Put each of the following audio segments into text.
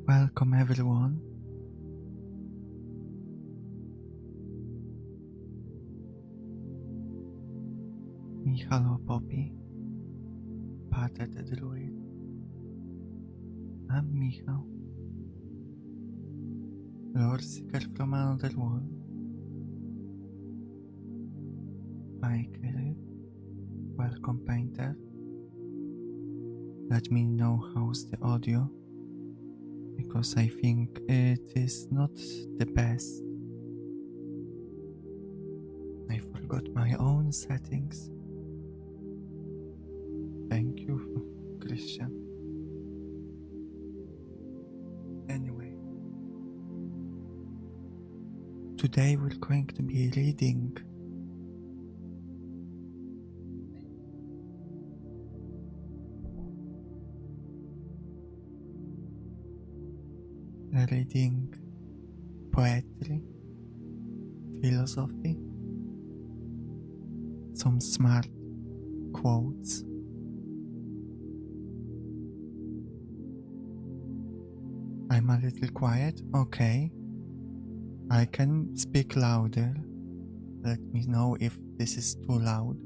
Welcome everyone. Hello Poppy, Pater the Druid. I'm Mihau, Loreseeker from another world. Hi Kelly, welcome Painter. Let me know how's the audio, because I think it is not the best. I forgot my own settings. Thank you, Christian. Anyway, today we're going to be reading poetry, philosophy, some smart quotes. I'm a little quiet, okay. I can speak louder. Let me know if this is too loud.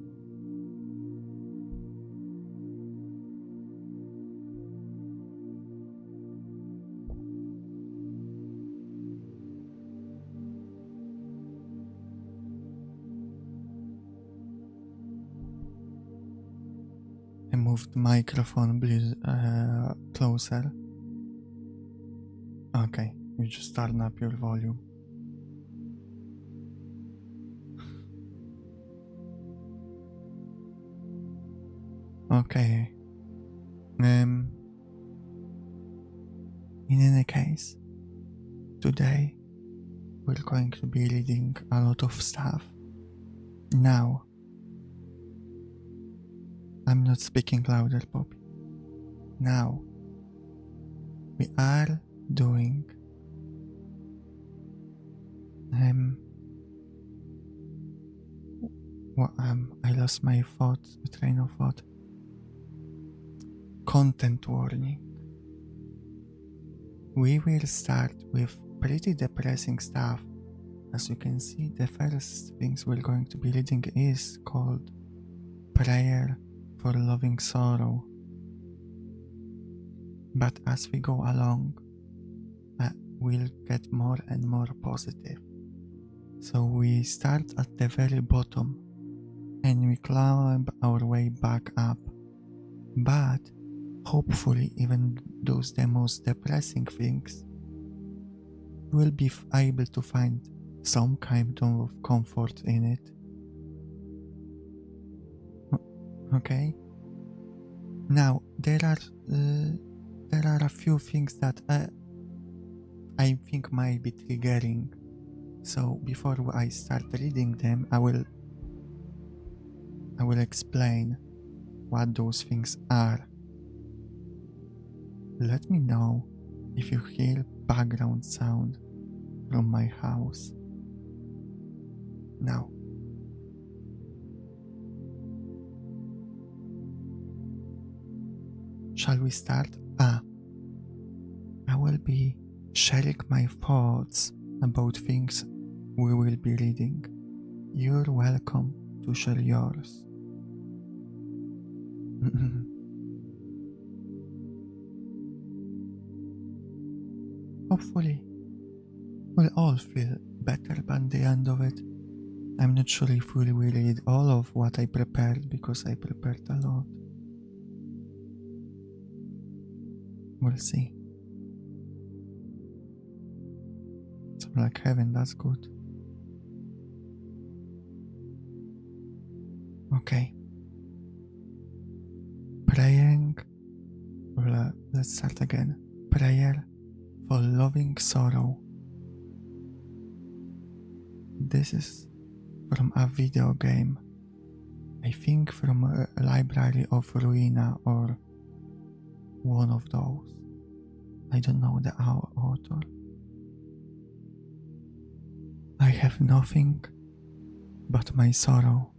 I moved the microphone closer. Okay, you just turn up your volume. Okay. In any case, today we're going to be reading a lot of stuff. Now, I'm not speaking louder, Poppy. Now, we are doing I lost my train of thought. Content warning. We will start with pretty depressing stuff. As you can see, the first things we're going to be reading is called Prayer for Loving Sorrow. But as we go along, we'll get more and more positive. So we start at the very bottom and we climb our way back up. But hopefully, even those the most depressing things, we'll be able to find some kind of comfort in it. Okay? Now, there are a few things that I think might be triggering. So before I start reading them, I will explain what those things are. Let me know if you hear background sound from my house. Now, shall we start? I will be sharing my thoughts about things we will be reading. You're welcome to share yours. Hopefully, we'll all feel better by the end of it. I'm not sure if we will read all of what I prepared, because I prepared a lot. We'll see. So like heaven, that's good. Okay. Praying. Let's start again. Prayer for Loving Sorrow. This is from a video game. I think from a library of Ruina or one of those. I don't know the author. I have nothing but my sorrow.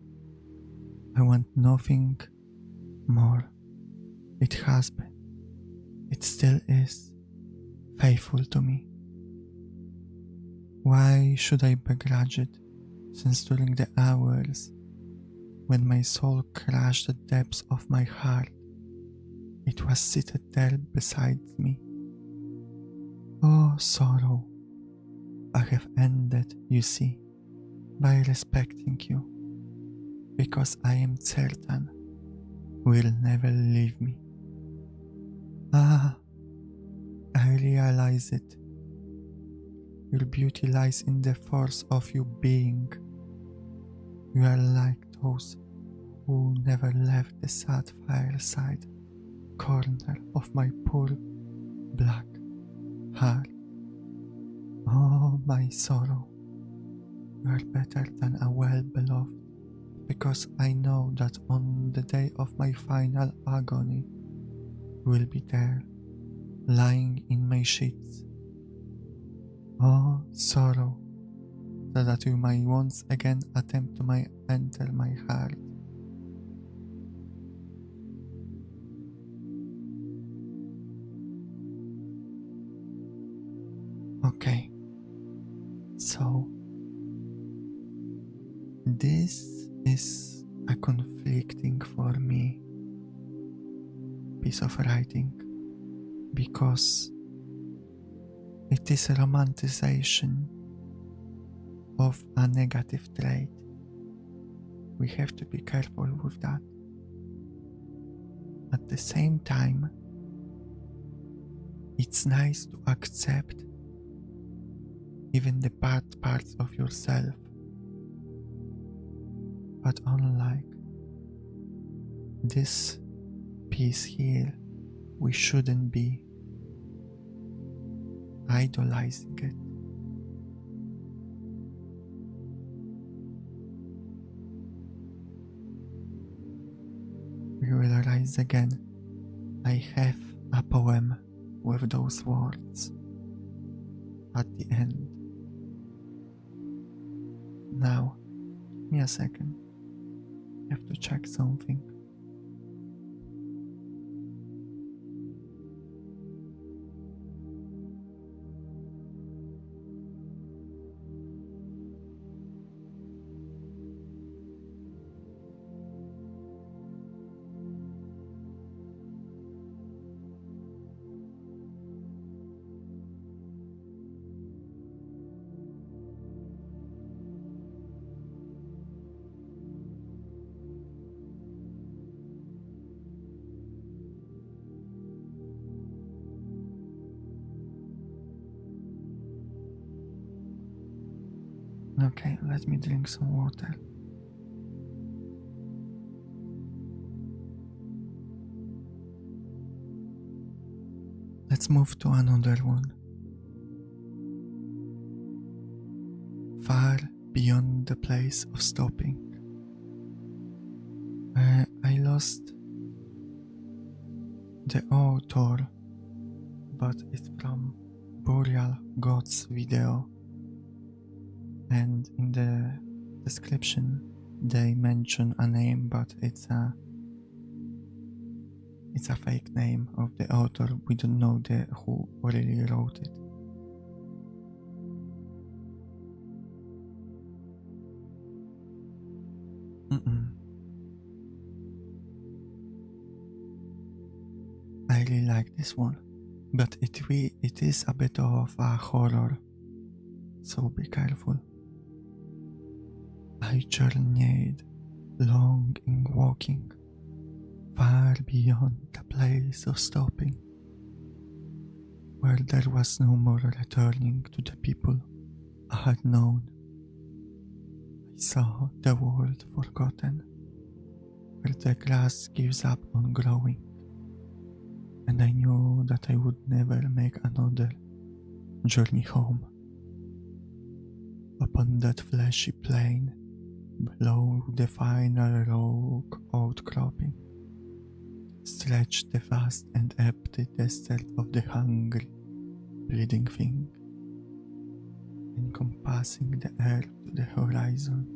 I want nothing more. It has been. It still is. faithful to me. Why should I begrudge it, since during the hours when my soul crashed the depths of my heart, it was seated there beside me. Oh, sorrow, I have ended, you see, by respecting you, because I am certain will never leave me. Ah, I realize it. Your beauty lies in the force of you being. You are like those who never left the sad fireside corner of my poor black heart. Oh, my sorrow, you are better than a well-beloved, because I know that on the day of my final agony, you will be there, lying in my sheets. Oh, sorrow, so that you may once again attempt to enter my heart. Okay, so this is a conflicting for me piece of writing, because it is a romanticization of a negative trait. We have to be careful with that. At the same time, it's nice to accept even the bad parts of yourself. But unlike this piece here, we shouldn't be idolizing it. We will rise again. I have a poem with those words at the end. Now, give me a second. I have to check something. Okay, let me drink some water. Let's move to another one. Far beyond the place of stopping. I lost the author, but it's from Burial Gods video. And in the description they mention a name, but it's a fake name of the author. We don't know who really wrote it. I really like this one, but it is a bit of a horror, so be careful. I journeyed long in walking, far beyond the place of stopping, where there was no more returning to the people I had known. I saw the world forgotten, where the grass gives up on growing, and I knew that I would never make another journey home. Upon that fleshy plain, below the final rock outcropping, stretched the vast and empty desert of the hungry, bleeding thing, encompassing the earth to the horizon,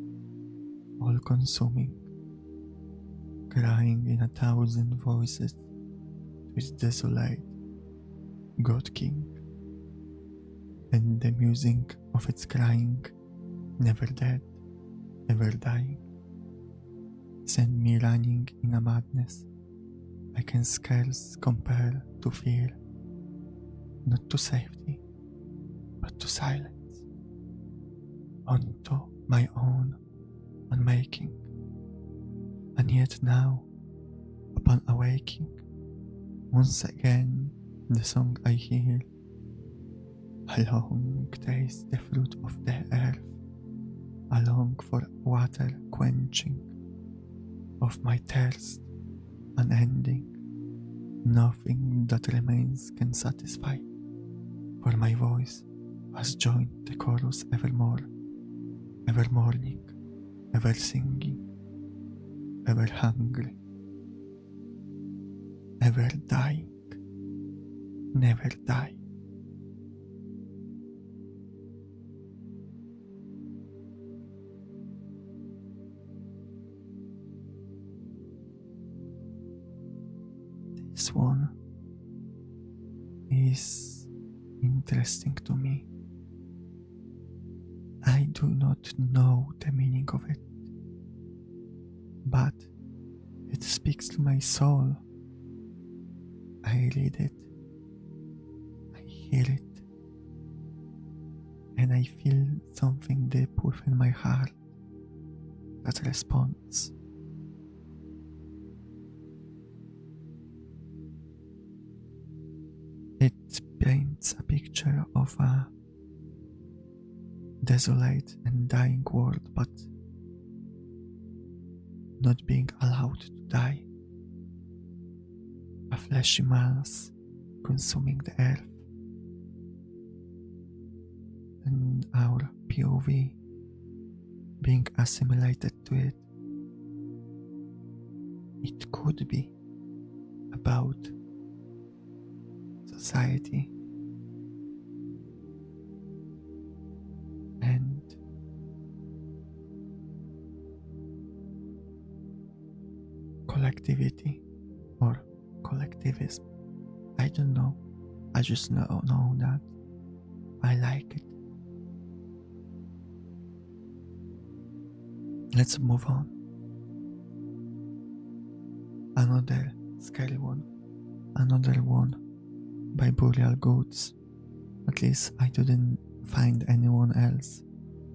all-consuming, crying in 1,000 voices to its desolate God King, and the music of its crying, never dead, ever dying, send me running in a madness I can scarce compare to fear, not to safety, but to silence, unto my own unmaking. And yet now, upon awaking, once again the song I hear, I long taste the fruit of the earth, I long for water quenching of my thirst unending, nothing that remains can satisfy, for my voice has joined the chorus evermore, ever mourning, ever singing, ever hungry, ever dying, never die. This one is interesting to me. I do not know the meaning of it, but it speaks to my soul. I read it, I hear it, and I feel something deep within my heart that responds. It paints a picture of a desolate and dying world, but not being allowed to die. A fleshy mass consuming the earth, and our POV being assimilated to it. It could be about society and collectivity or collectivism. I don't know. I just know that I like it. Let's move on. Another scary one. Another one by Burial Goats. At least I didn't find anyone else,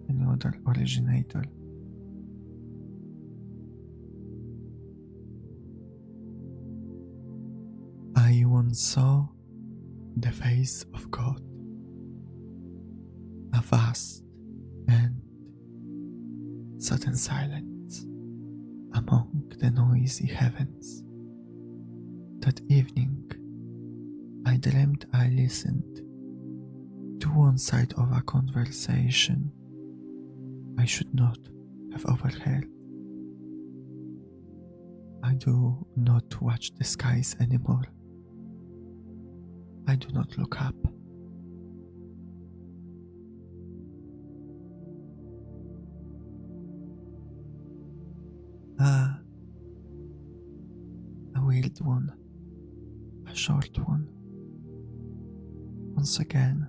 any other originator. I once saw the face of God, a vast and sudden silence among the noisy heavens. That evening, I dreamt I listened to one side of a conversation I should not have overheard. I do not watch the skies anymore. I do not look up. A weird one, a short one. Once again,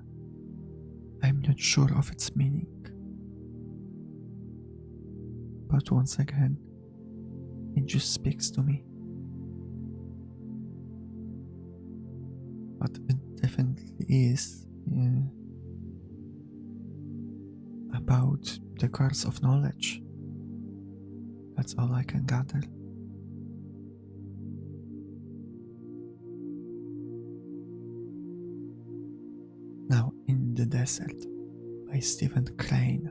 I'm not sure of its meaning. But once again, it just speaks to me. But it definitely is about the curse of knowledge. That's all I can gather. Now, In the Desert by Stephen Crane.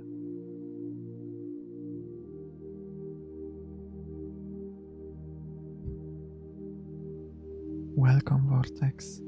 Welcome, Vortex.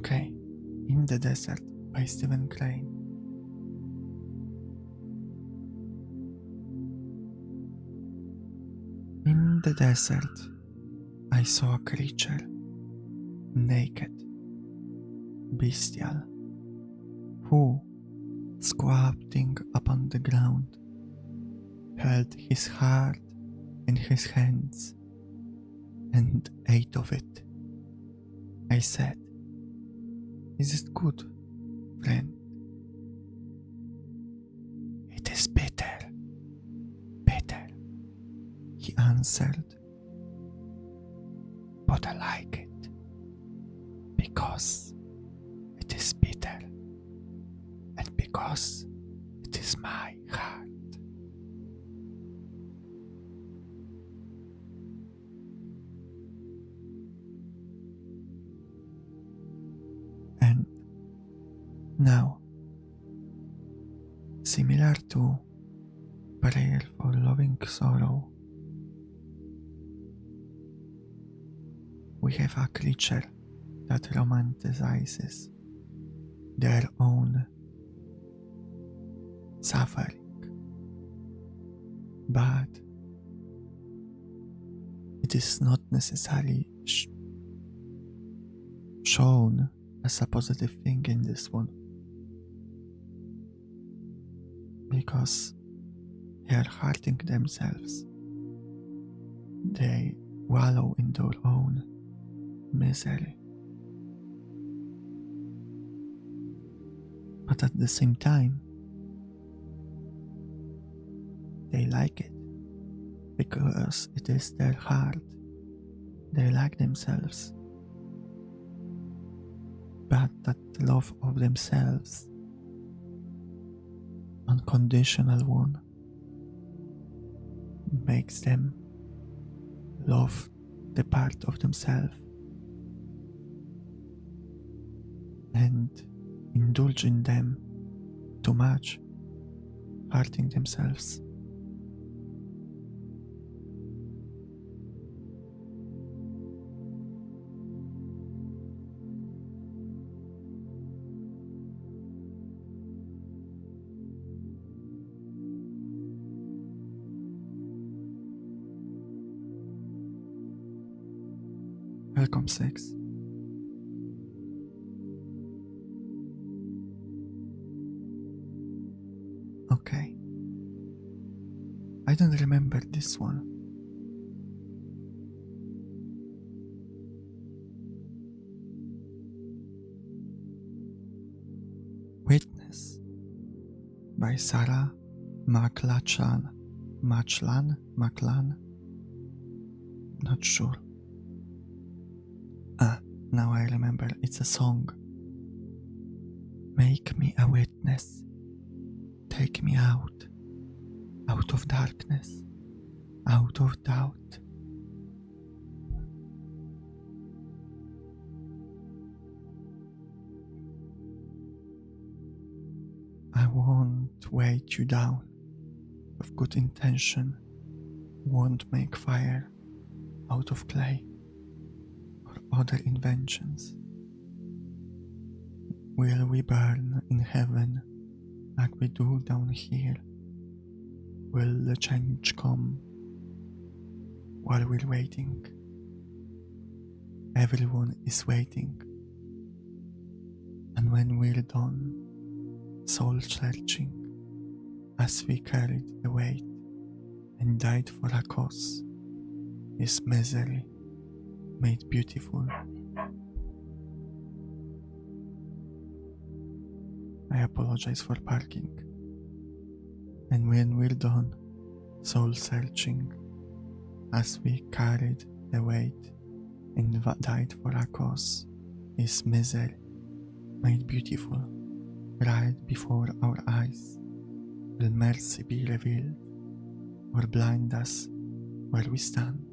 Okay, In the Desert by Stephen Crane. In the desert, I saw a creature, naked, bestial, who, squatting upon the ground, held his heart in his hands and ate of it. I said, "Is it good, friend?" "It is bitter, bitter," he answered, "but I like it because it is bitter and because it is my heart." And now, similar to prayer for loving sorrow, we have a creature that romanticizes their own suffering, but it is not necessarily shown as a positive thing in this one, because they are hurting themselves. They wallow in their own misery. But at the same time, they like it because it is their heart. They like themselves. But that love of themselves, unconditional one, makes them love the part of themselves and indulge in them too much, hurting themselves. Welcome 6. Okay. I don't remember this one. Witness by Sarah McLachlan. Maclan? Not sure. Now I remember, it's a song. Make me a witness. Take me out of darkness, out of doubt. I won't weight you down with good intention, won't make fire out of clay or other inventions. Will we burn in heaven like we do down here? Will the change come while we're waiting? Everyone is waiting. And when we're done, soul searching, as we carried the weight and died for a cause, is misery made beautiful. I apologize for parking. And when we're done, soul searching, as we carried the weight and died for a cause, is misery made beautiful. Right before our eyes, will mercy be revealed, or blind us where we stand?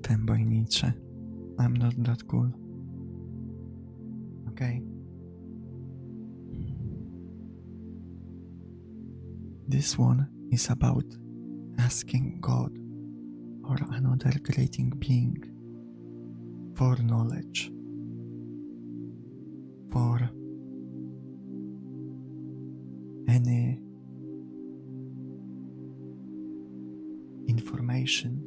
Femboy Nietzsche. I'm not that cool. Okay. This one is about asking God or another creating being for knowledge, for any information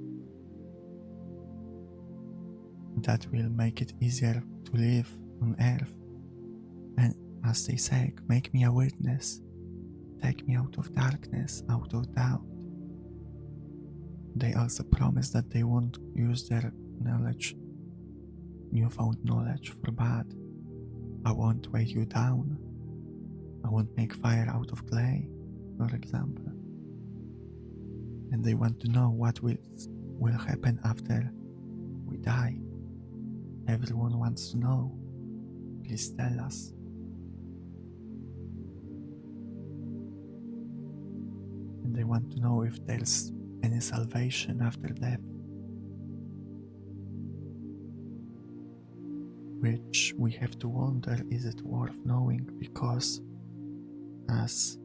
that will make it easier to live on Earth. And as they say, make me a witness, take me out of darkness, out of doubt. They also promise that they won't use their knowledge, newfound knowledge, for bad. I won't weigh you down. I won't make fire out of clay, for example. And they want to know what will happen after we die. Everyone wants to know. Please tell us. And they want to know if there's any salvation after death. Which we have to wonder, is it worth knowing? Because as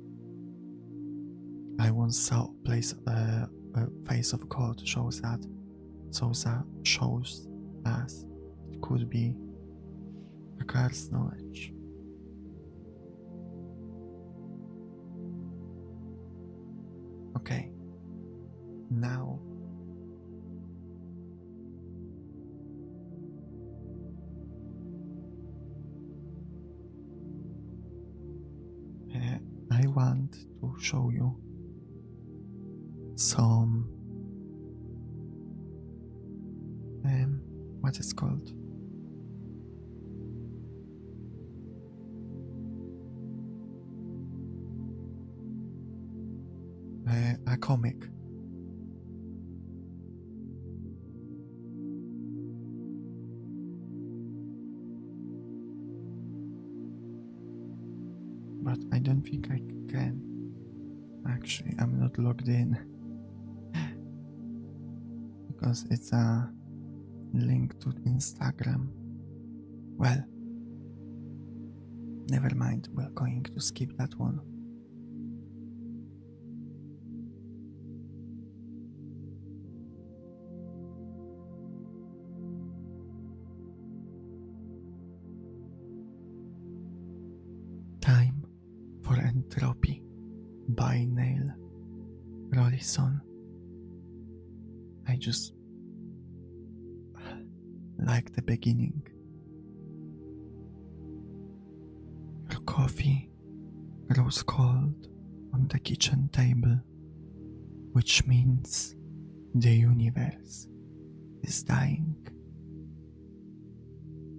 I once saw a face of God shows us it could be a cursed knowledge. Okay, now I want to show you some what is called a comic. But I don't think I can. Actually, I'm not logged in because it's a link to Instagram. Well, never mind, we're going to skip that one. Time for Entropy by Neil Rollison. I just like the beginning. Your coffee rose cold on the kitchen table, which means the universe is dying.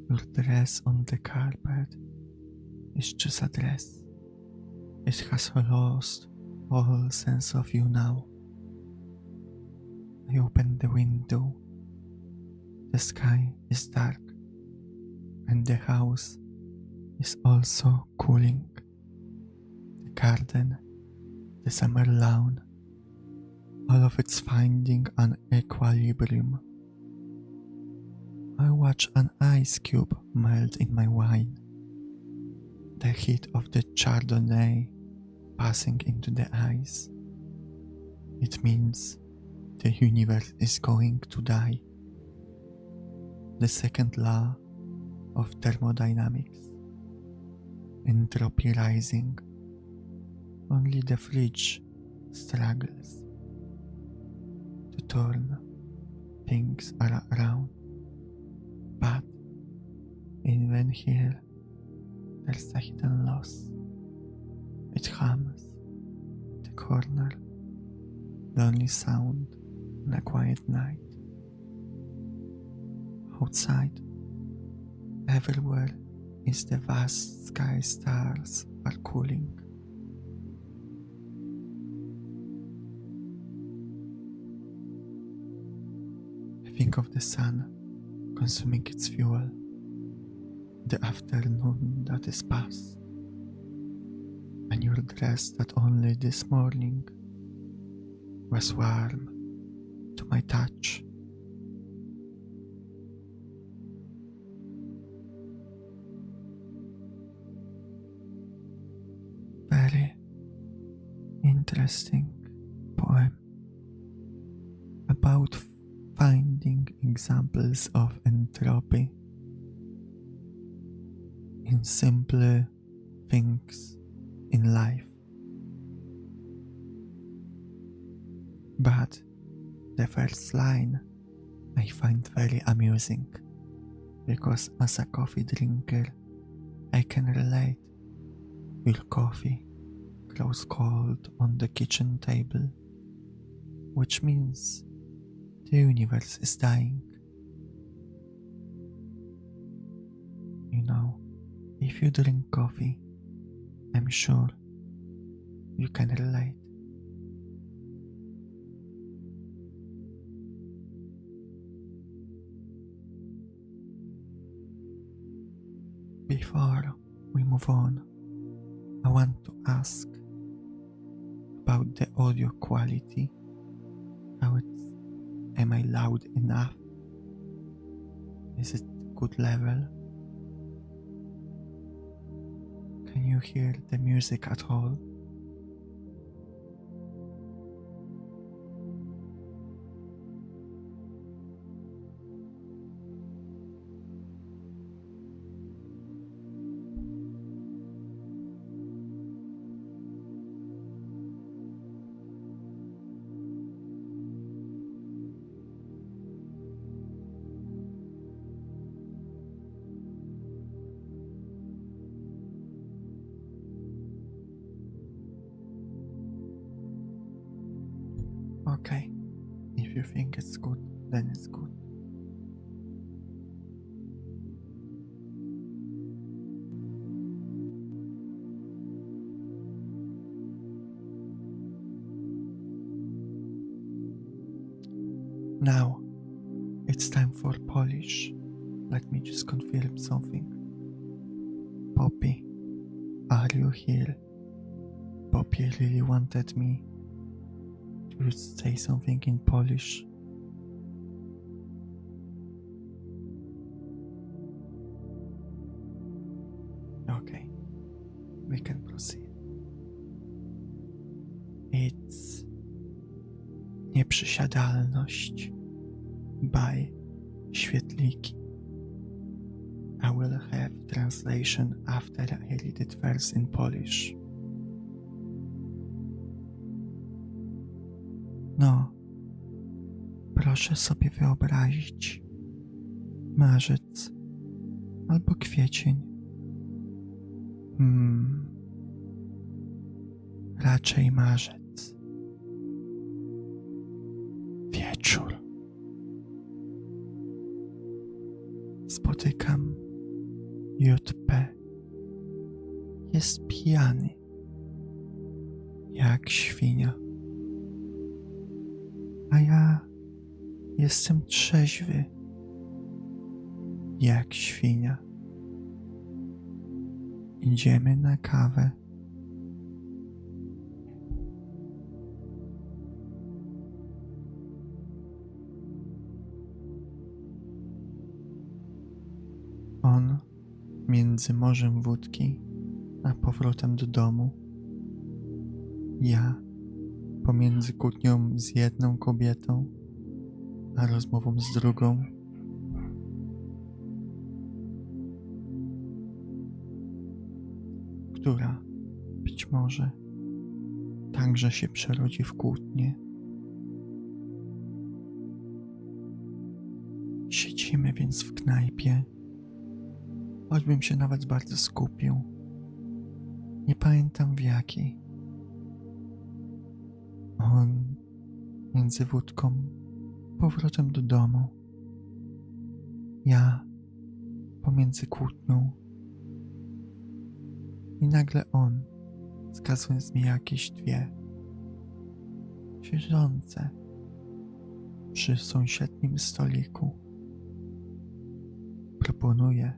Your dress on the carpet is just a dress. It has lost all sense of you now. I open the window. The sky is dark, and the house is also cooling. The garden, the summer lawn, all of it's finding an equilibrium. I watch an ice cube melt in my wine, the heat of the Chardonnay passing into the ice. It means the universe is going to die. The second law of thermodynamics. Entropy rising. Only the fridge struggles to turn things around. But even here, there's a hidden loss. It hums in the corner, the only sound on a quiet night. Outside, everywhere is the vast sky, stars are cooling. I think of the sun consuming its fuel, the afternoon that is past, and your dress that only this morning was warm to my touch. Very interesting poem about finding examples of entropy in simple things in life. But the first line I find very amusing, because as a coffee drinker, I can relate. Your coffee grows cold on the kitchen table, which means the universe is dying. You know, if you drink coffee, I'm sure you can relate. Before we move on, I want to ask about the audio quality. Am I loud enough? Is it good level? Can you hear the music at all? Okay, if you think it's good, then it's good. Now, it's time for Polish. Let me just confirm something. Poppy, are you here? Poppy really wanted me to say something in Polish. Okay, we can proceed. It's Nieprzysiadalność by Świetliki. I will have translation after I read it first in Polish. No, proszę sobie wyobrazić marzec albo kwiecień. Raczej marzec. Wieczór. Spotykam JP. Jest pijany jak świnia, a ja jestem trzeźwy jak świnia. Idziemy na kawę. On między morzem wódki a powrotem do domu. Ja pomiędzy kłótnią z jedną kobietą a rozmową z drugą. Która być może także się przerodzi w kłótnię. Siedzimy więc w knajpie, choćbym się nawet bardzo skupił. Nie pamiętam w jakiej. On między wódką, powrotem do domu. Ja pomiędzy kłótnią. I nagle on wskazuje mi jakieś dwie siedzące przy sąsiednim stoliku. Proponuje,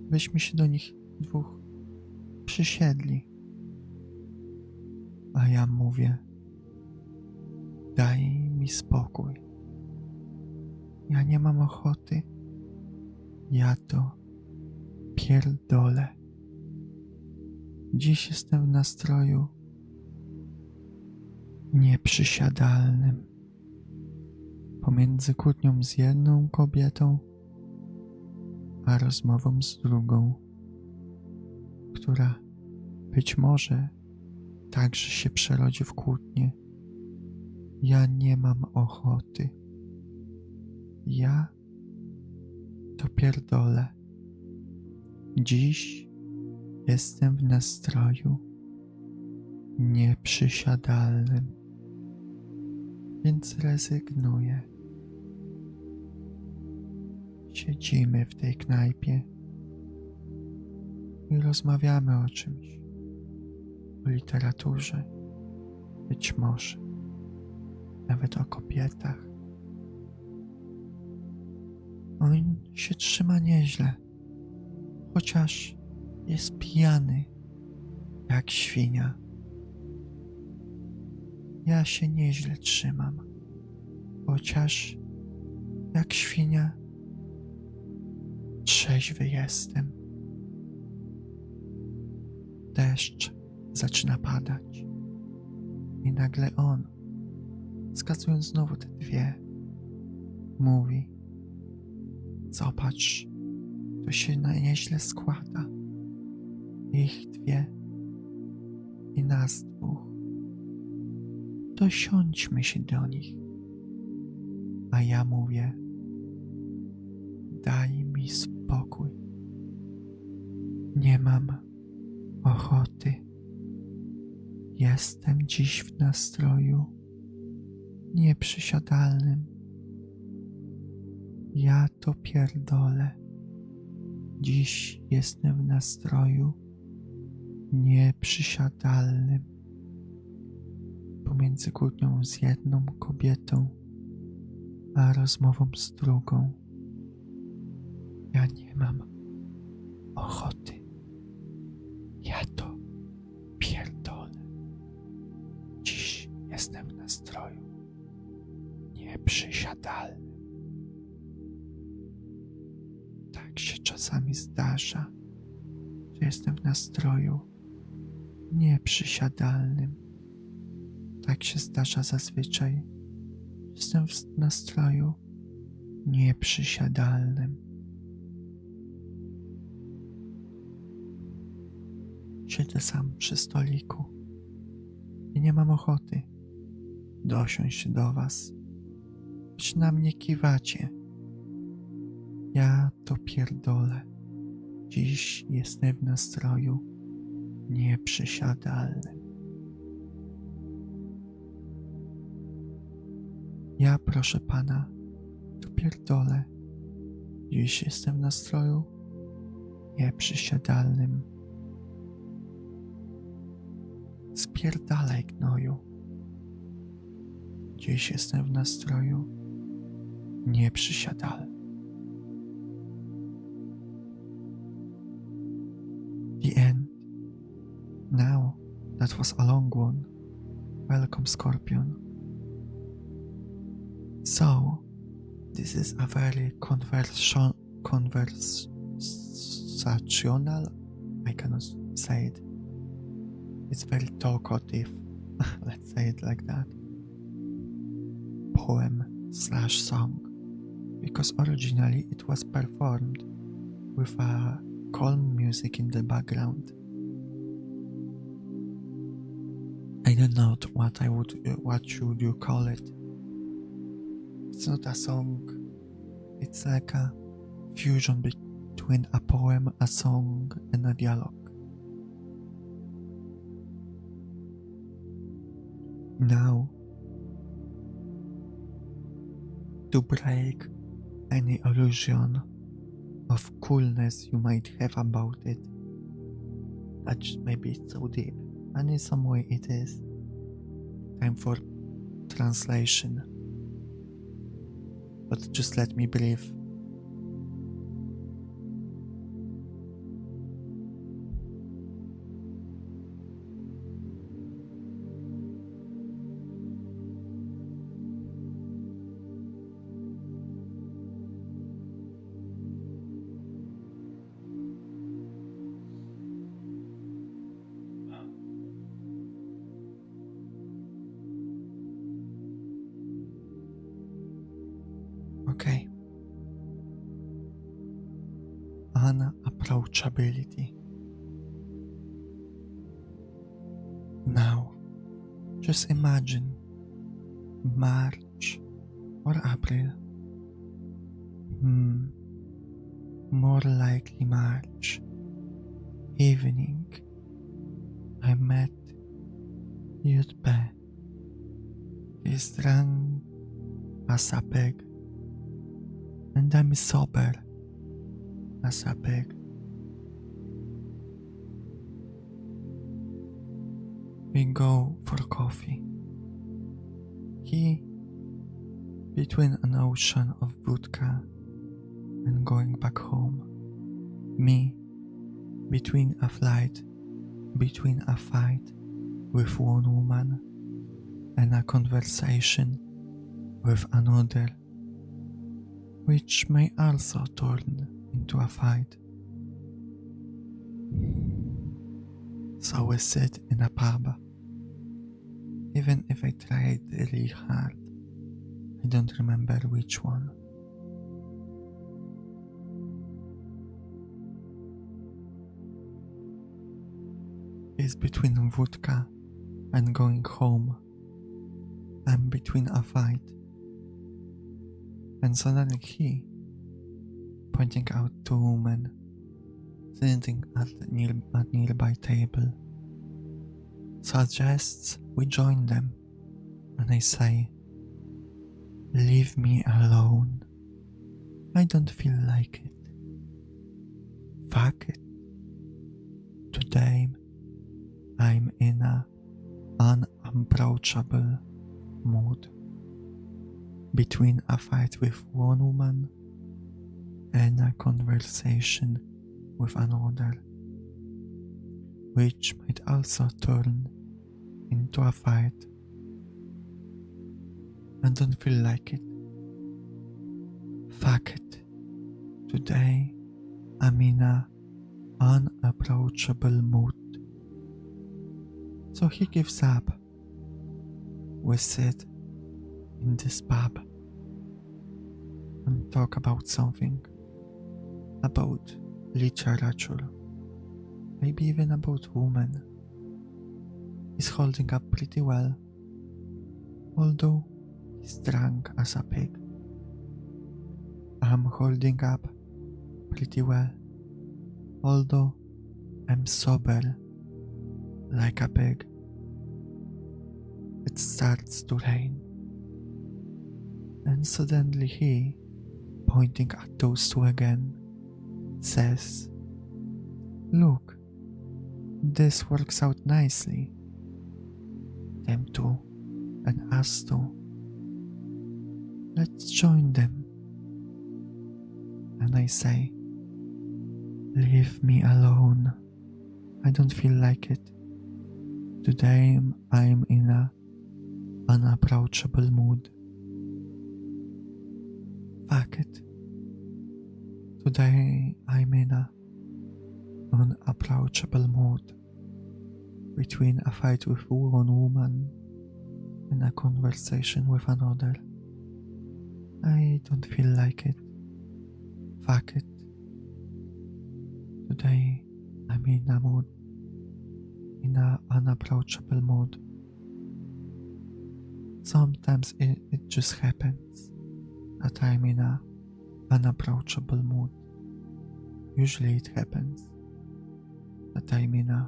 byśmy się do nich dwóch przysiedli. A ja mówię, daj mi spokój. Ja nie mam ochoty. Ja to pierdolę. Dziś jestem w nastroju nieprzysiadalnym. Pomiędzy kłótnią z jedną kobietą a rozmową z drugą, która być może także się przerodzi w kłótnię. Ja nie mam ochoty. Ja to pierdolę. Dziś jestem w nastroju nieprzysiadalnym, więc rezygnuję. Siedzimy w tej knajpie i rozmawiamy o czymś. O literaturze, być może nawet o kobietach. On się trzyma nieźle, chociaż jest pijany jak świnia. Ja się nieźle trzymam, chociaż jak świnia trzeźwy jestem. Deszcz zaczyna padać i nagle on, wskazując znowu te dwie, mówi: zobacz, to się nieźle składa. Ich dwie i nas dwóch. Dosiądźmy się do nich. A ja mówię: daj mi spokój. Nie mam ochoty. Jestem dziś w nastroju nieprzysiadalnym. Ja to pierdolę. Dziś jestem w nastroju nieprzysiadalnym. Pomiędzy kłótnią z jedną kobietą a rozmową z drugą. Ja nie mam ochoty. Ja to pierdolę. Dziś jestem w nastroju nieprzysiadalnym. Tak się czasami zdarza, że jestem w nastroju nieprzysiadalnym. Tak się zdarza zazwyczaj. Jestem w nastroju nieprzysiadalnym. Siedzę sam przy stoliku i nie mam ochoty dosiąść do was. Choć na mnie kiwacie. Ja to pierdolę. Dziś jestem w nastroju nieprzysiadalnym. Ja, proszę pana, to pierdolę. Dziś jestem w nastroju nieprzysiadalnym. Spierdalaj, gnoju. Dziś jestem w nastroju nieprzysiadalnym. The end. Now, that was a long one. Welcome, Scorpion. So, this is a very conversational, I cannot say it. It's very talkative, let's say it like that, poem/song, because originally it was performed with a calm music in the background. I don't know what should you call it. It's not a song, it's like a fusion between a poem, a song, and a dialogue. Now, to break any illusion of coolness you might have about it, that maybe it's so deep, and in some way it is, time for translation. But just let me breathe. Okay. Unapproachability. Now, just imagine March or April? More likely March. Evening. I met Jutbe. He's drunk as a pig, and I'm sober as a pig. We go for coffee. He between an ocean of vodka and going back home. Me between a fight with one woman and a conversation with another, which may also turn into a fight. So we sit in a pub. Even if I tried really hard, I don't remember which one. It's between vodka and going home. I'm between a fight. And suddenly he, pointing out two women sitting at nearby table, suggests we join them, and I say, "Leave me alone. I don't feel like it. Fuck it. Today I'm in an unapproachable mood, between a fight with one woman and a conversation with another, which might also turn into a fight. I don't feel like it. Fuck it. Today I'm in an unapproachable mood." So he gives up. We sit in this pub and talk about something. About literature. Maybe even about women. He's holding up pretty well, although he's drunk as a pig. I'm holding up pretty well, although I'm sober like a pig. It starts to rain, and suddenly he, pointing at those two again, says, "Look, this works out nicely. Them two and us two. Let's join them." And I say, "Leave me alone. I don't feel like it. Today I'm in an unapproachable mood. Fuck it. Today I'm in an unapproachable mood, between a fight with one woman and a conversation with another. I don't feel like it. Fuck it. Today I'm in a mood, in an unapproachable mood. Sometimes it just happens that I'm in an unapproachable mood. Usually it happens that I'm in an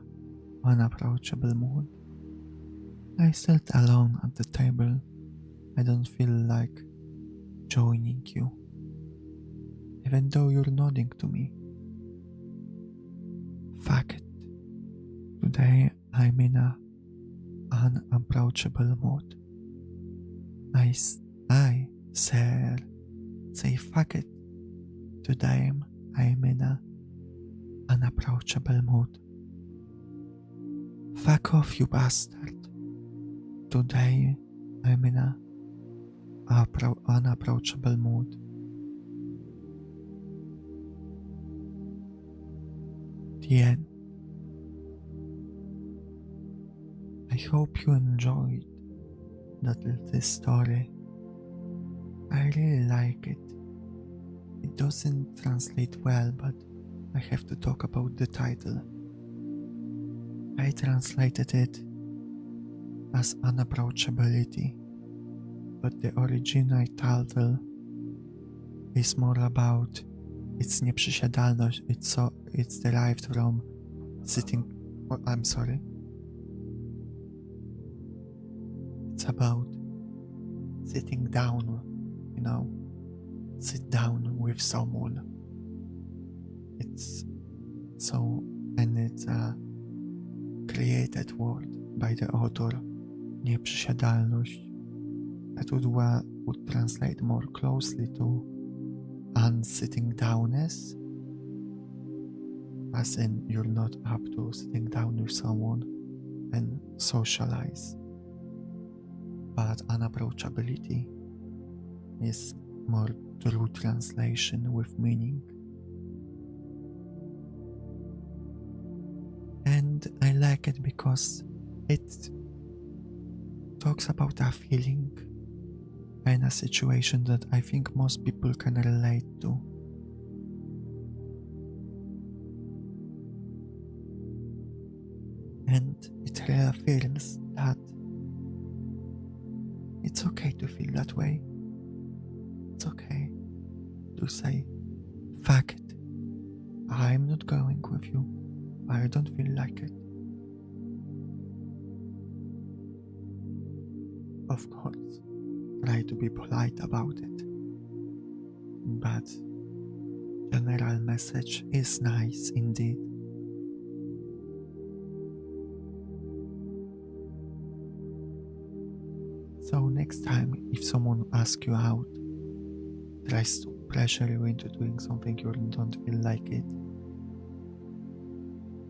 unapproachable mood. I sit alone at the table. I don't feel like joining you, even though you're nodding to me. Fuck it. Today I'm in an unapproachable mood. I say fuck it. Today I'm in an unapproachable mood. Fuck off, you bastard. Today I'm in an unapproachable mood. The end. I hope you enjoyed that little story. I really like it. It doesn't translate well, but I have to talk about the title. I translated it as unapproachability, but the original title is more about its nieprzysiadalność. It's derived from sitting. Oh, I'm sorry. It's about sitting down, sit down with someone. It's a created word by the author, nieprzysiadalność. That would translate more closely to unsitting downness, as in you're not up to sitting down with someone and socialize. But unapproachability is more true translation with meaning. And I like it because it talks about a feeling and a situation that I think most people can relate to. And it reaffirms that it's okay to feel that way. It's okay to say, fuck it, I'm not going with you. I don't feel like it. Of course, try to be polite about it. But general message is nice indeed. So next time, if someone asks you out, tries to pressure you into doing something you don't feel like it,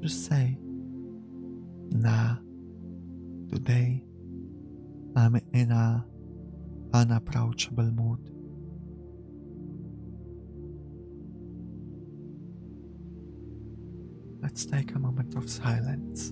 just say, nah, today I'm in a unapproachable mood. Let's take a moment of silence.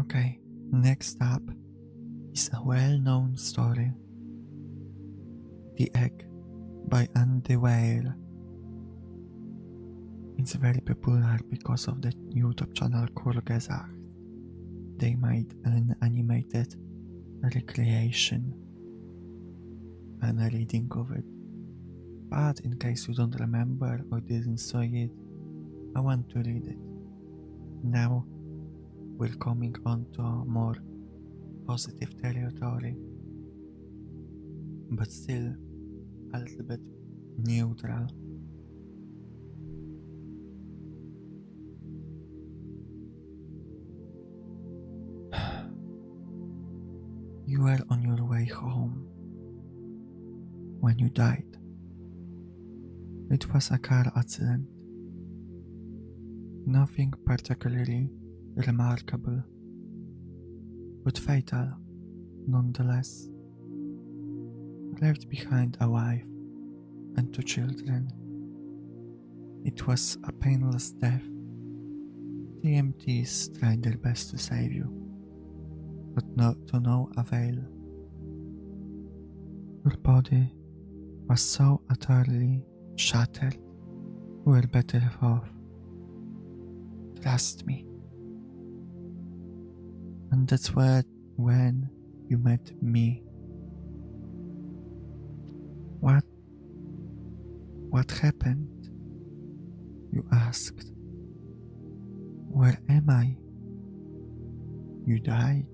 Okay, next up is a well-known story, The Egg by Andy Weir. It's very popular because of the YouTube channel Kurgesach. They made an animated recreation and a reading of it. But in case you don't remember or didn't see it, I want to read it. Now we're coming on to a more positive territory, but still a little bit neutral. You were on your way home when you died. It was a car accident. Nothing particularly remarkable, but fatal nonetheless. Left behind a wife and 2 children. It was a painless death. The EMTs tried their best to save you, but to no avail. Your body was so utterly shattered, you were better off. Trust me. And that's when you met me. What happened? You asked. Where am I? You died,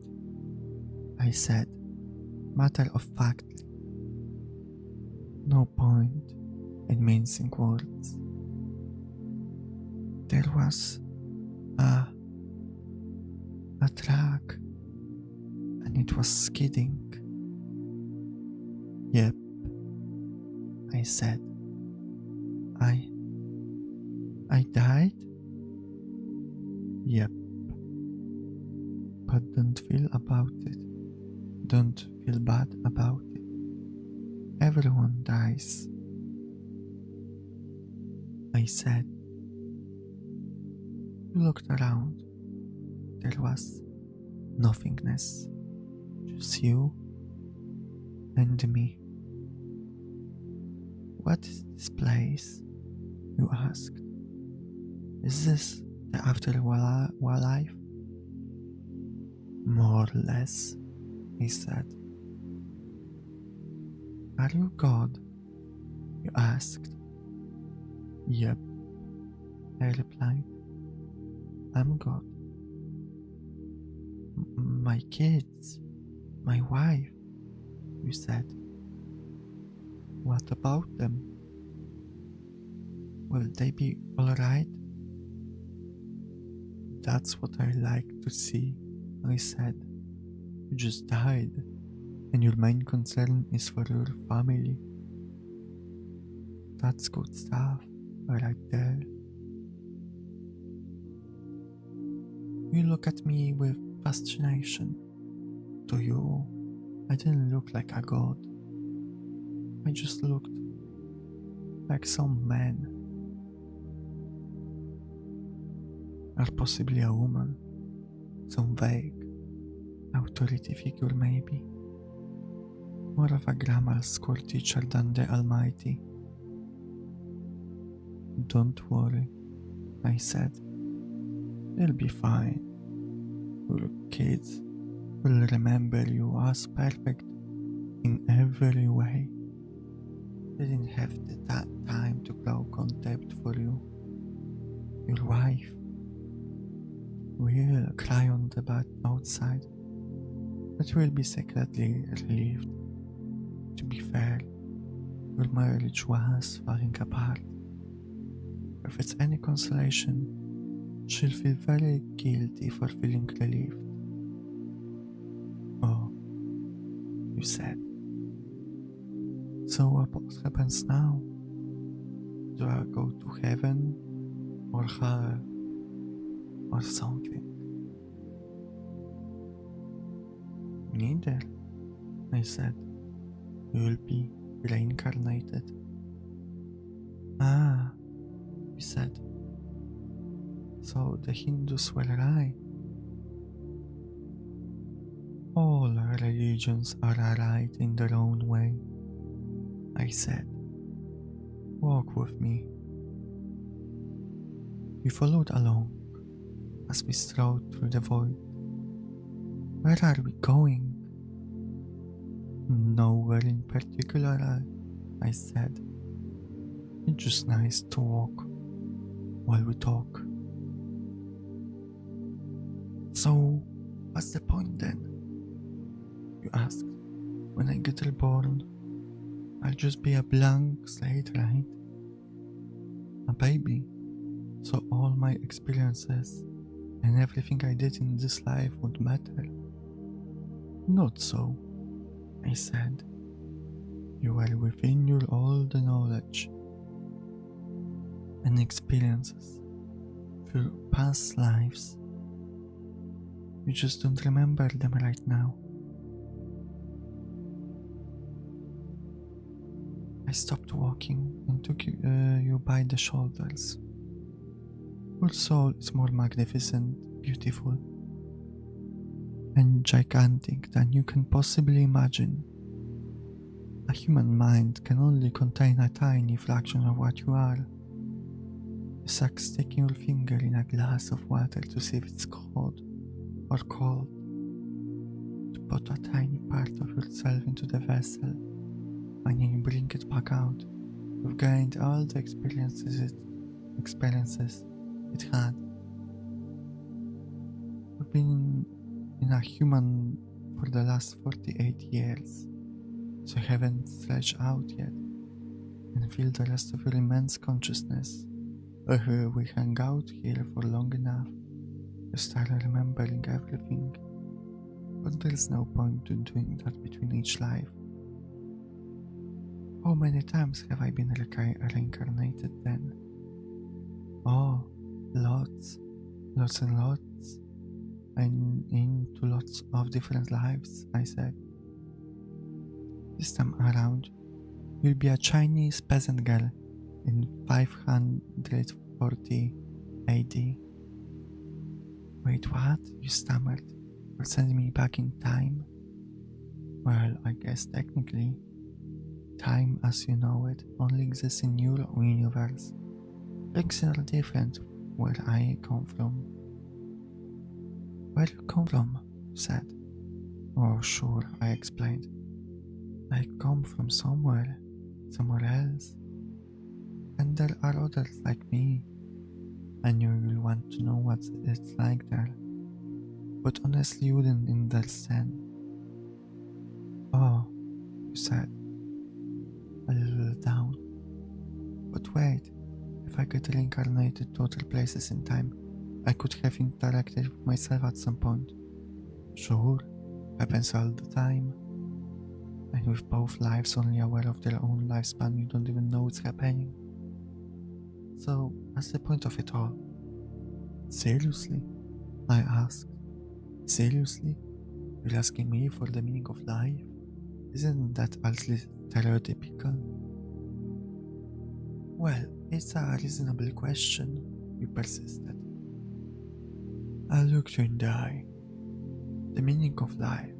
I said, matter of factly. No point in mincing words. There was a truck, and it was skidding. Yep, I said. I died? Yep. But don't feel about it. Don't feel bad about it. Everyone dies. I said. You looked around. There was nothingness. Just you and me. What is this place? You asked. Is this the afterlife? More or less, he said. Are you God? You asked. Yep, I replied. I'm God. My kids, my wife, you said. What about them? Will they be alright? That's what I like to see, I said. You just died, and your main concern is for your family. That's good stuff, right there. You look at me with fascination. To you, I didn't look like a god. I just looked like some man. Or possibly a woman. Some vague authority figure maybe. More of a grammar school teacher than the Almighty. Don't worry, I said. They'll be fine. Your kids will remember you as perfect in every way. They didn't have the time to grow contempt for you. Your wife will cry on the bed outside, but will be secretly relieved. To be fair, your marriage was falling apart. If it's any consolation, she'll feel very guilty for feeling relieved. Oh, you said. So what happens now? Do I go to heaven or hell or something? Neither, I said. You will be reincarnated. Ah, you said. So the Hindus were right. All religions are right in their own way, I said. Walk with me. We followed along as we strode through the void. Where are we going? Nowhere in particular, I said. It's just nice to walk while we talk. So, what's the point then? You asked. When I get reborn, I'll just be a blank slate, right? A baby. So all my experiences and everything I did in this life would matter. Not so, I said. You are within your all the knowledge and experiences of your past lives. You just don't remember them right now. I stopped walking and took you by the shoulders. Your soul is more magnificent, beautiful, and gigantic than you can possibly imagine. A human mind can only contain a tiny fraction of what you are. It's like sticking your finger in a glass of water to see if it's cold or cold. To put a tiny part of yourself into the vessel, and when you bring it back out, you've gained all the experiences it had. You've been in a human for the last 48 years, so you haven't stretched out yet and feel the rest of your immense consciousness. If we hang out here for long enough, you start remembering everything, but there's no point to doing that between each life. How many times have I been reincarnated then? Oh, lots and lots. I'm into lots of different lives, I said. This time around, you'll be a Chinese peasant girl in 540 AD. Wait, what? You stammered. You're sending me back in time? Well, I guess technically, time as you know it only exists in your universe. Things are different where I come from. Where you come from? You said. Oh, sure, I explained. I come from somewhere else. And there are others like me. I knew you'll want to know what it's like there. But honestly, you wouldn't understand. Oh, you said, a little down. But wait, if I get reincarnated to other places in time, I could have interacted with myself at some point. Sure, happens all the time. And with both lives only aware of their own lifespan, you don't even know it's happening. So, what's the point of it all? Seriously? I asked. Seriously? You're asking me for the meaning of life? Isn't that also stereotypical? Well, it's a reasonable question, you persisted. I looked you in the eye. The meaning of life,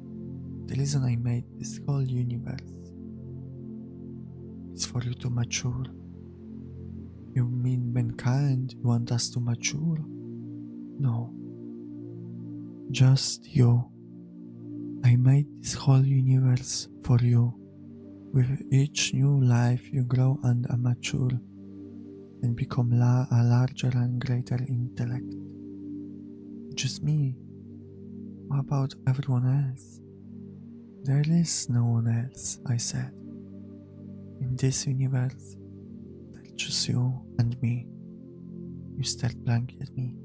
the reason I made this whole universe, is for you to mature. You mean mankind want us to mature? No. Just you. I made this whole universe for you. With each new life you grow and mature and become a larger and greater intellect. Just me. What about everyone else? There is no one else, I said. In this universe, there's just you and me. You stared blankly at me.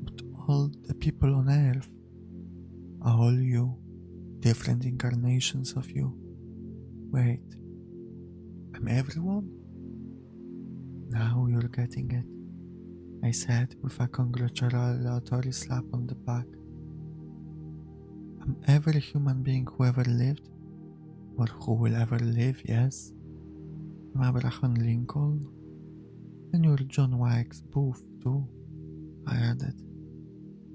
But all the people on Earth are all you, different incarnations of you. Wait, I'm everyone? Now you're getting it, I said with a congratulatory slap on the back. I'm every human being who ever lived, or who will ever live, yes. I'm Abraham Lincoln, and you're John Wilkes Booth too, I added.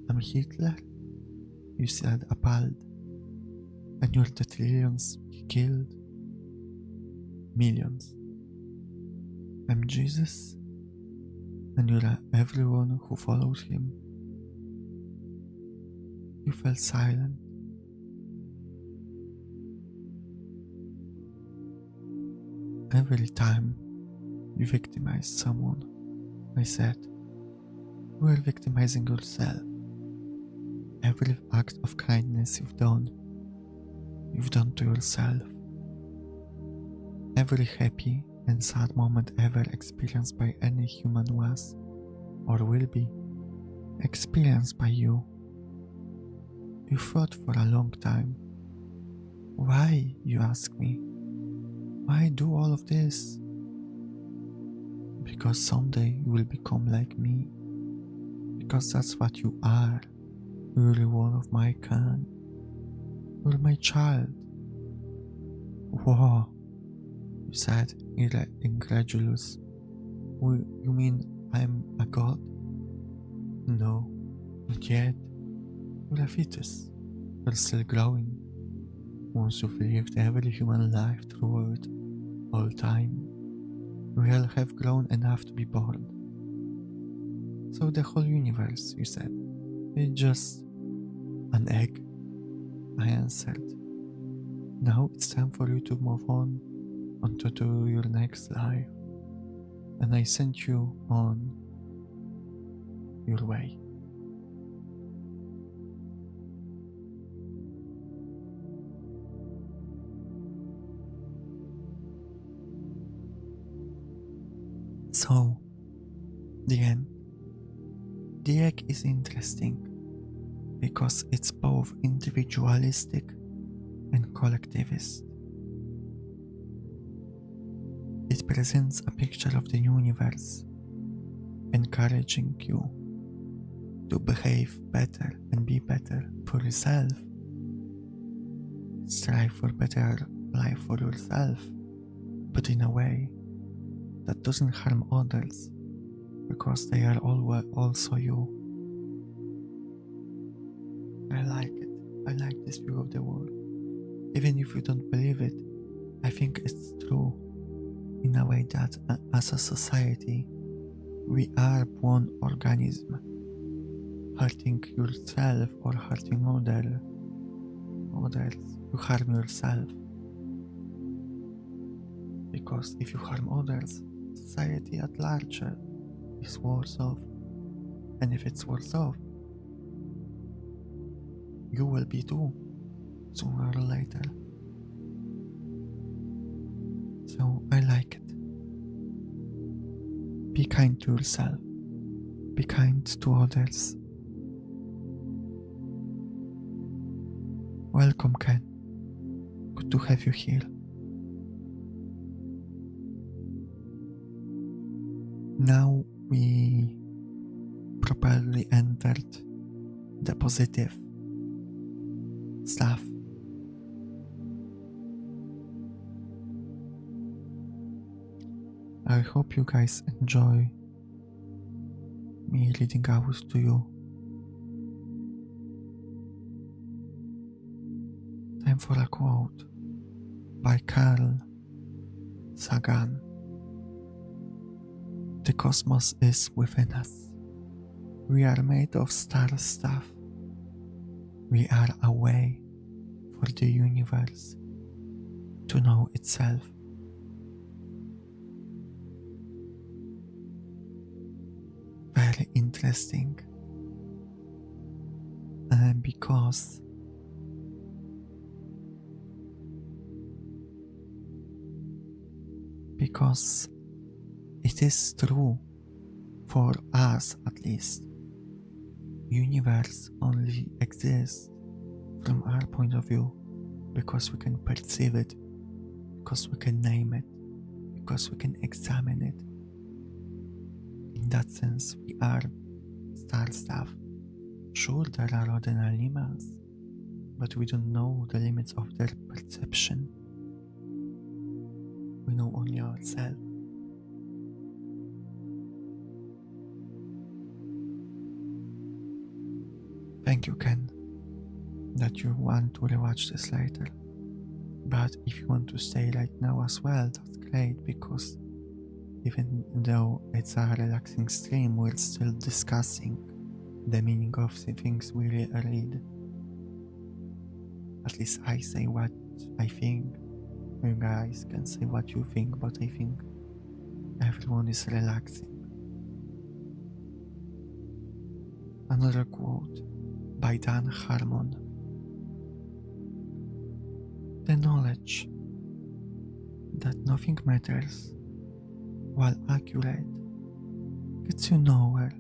I'm Hitler, you said appalled, and you're the trillions he killed. Millions. I'm Jesus, and you're everyone who follows him. You fell silent. Every time you victimize someone, I said, you are victimizing yourself. Every act of kindness you've done to yourself. Every happy and sad moment ever experienced by any human was, or will be, experienced by you. You thought for a long time. Why, you ask me? Why do all of this? Because someday you will become like me. Because that's what you are. You're one of my kind. You're my child. Whoa, you said, incredulous. You mean I'm a god? No, not yet. You're a fetus. You're still growing. Once you've lived every human life through it, all time, you will have grown enough to be born. So the whole universe, you said, is just an egg, I answered. Now it's time for you to move on to your next life, and I sent you on your way. So, the end. The egg is interesting because it's both individualistic and collectivist. It presents a picture of the universe encouraging you to behave better and be better for yourself. Strive for better life for yourself, but in a way that doesn't harm others, because they are also you. I like it. I like this view of the world. Even if you don't believe it, I think it's true in a way that as a society, we are one organism. Hurting yourself or hurting others, you harm yourself. Because if you harm others, society at large is worse off. And if it's worse off, you will be too, sooner or later. So I like it. Be kind to yourself. Be kind to others. Welcome, Ken. Good to have you here. Now we properly entered the positive stuff. I hope you guys enjoy me reading out to you. Time for a quote by Carl Sagan. The cosmos is within us. We are made of star stuff. We are a way for the universe to know itself. Very interesting. Because it is true, for us at least. Universe only exists from our point of view because we can perceive it, because we can name it, because we can examine it. In that sense, we are star stuff. Sure, there are other animals, but we don't know the limits of their perception. We know only ourselves. Thank you, Ken, that you want to rewatch this later. But if you want to stay right now as well, that's great, because even though it's a relaxing stream, we're still discussing the meaning of the things we read. At least I say what I think. You guys can say what you think, but I think everyone is relaxing. Another quote by Dan Harmon. The knowledge that nothing matters, while accurate, gets you nowhere.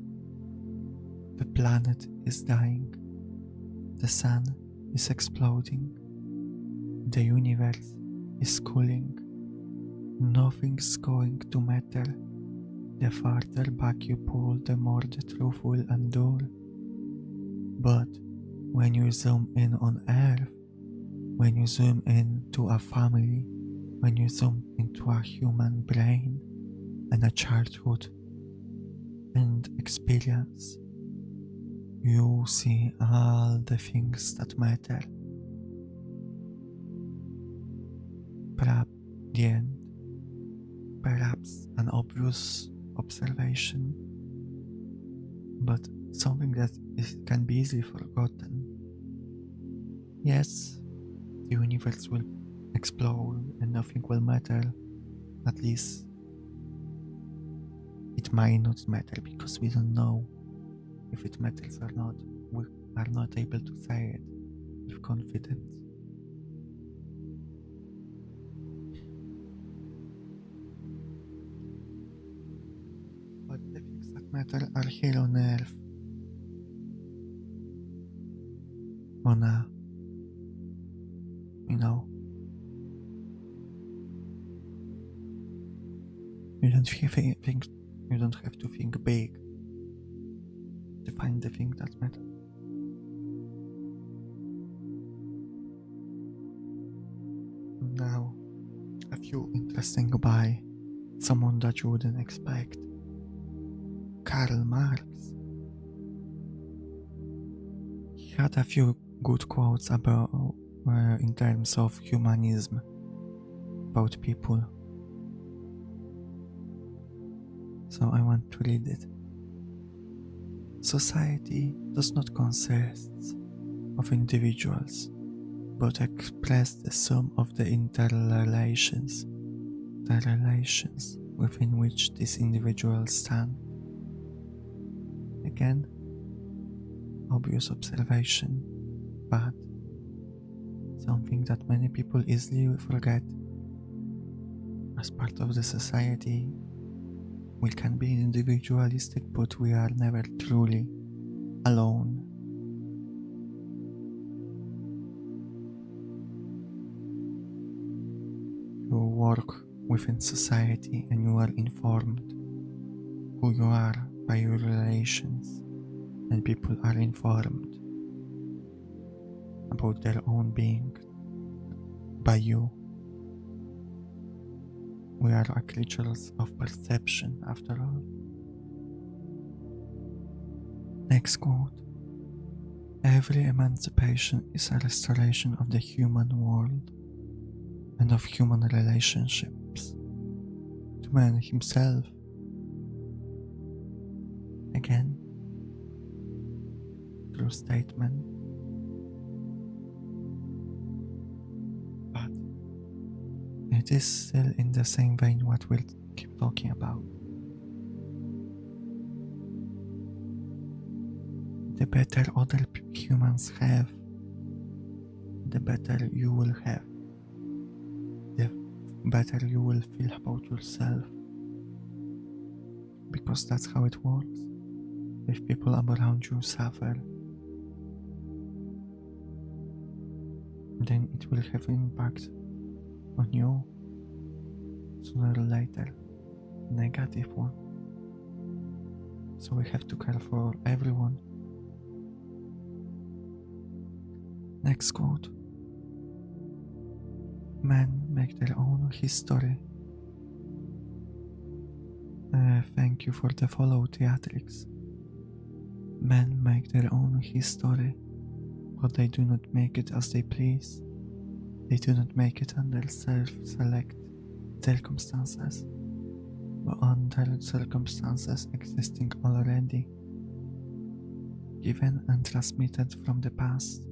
The planet is dying. The sun is exploding. The universe is cooling. Nothing's going to matter. The farther back you pull, the more the truth will endure. But when you zoom in on Earth, when you zoom into a family, when you zoom into a human brain and a childhood and experience, you see all the things that matter. Perhaps an obvious observation, but something that can be easily forgotten. Yes, the universe will explode and nothing will matter. At least it might not matter, because we don't know if it matters or not. We are not able to say it with confidence. But the things that matter are here on Earth. You don't have to think big. to find the thing that matters. Now, a few interesting by someone that you wouldn't expect. Karl Marx. He had a few good quotes about in terms of humanism, about people. So I want to read it. Society does not consist of individuals, but express the sum of the interrelations, the relations within which these individuals stand. Again, obvious observation, but something that many people easily forget. As part of the society, we can be individualistic, but we are never truly alone. You work within society and you are informed who you are by your relations, and people are informed about their own being by you. We are creatures of perception, after all. Next quote. Every emancipation is a restoration of the human world and of human relationships to man himself. Again, true statement. But it is still in the same vein what we'll keep talking about. The better other humans have, the better you will have. The better you will feel about yourself. Because that's how it works. If people around you suffer, then it will have impact on you sooner or later, negative one. So we have to care for everyone. Next quote. Men make their own history. Thank you for the follow, Theatrix. Men make their own history, but they do not make it as they please. They do not make it under self-select circumstances, but under circumstances existing already, given and transmitted from the past.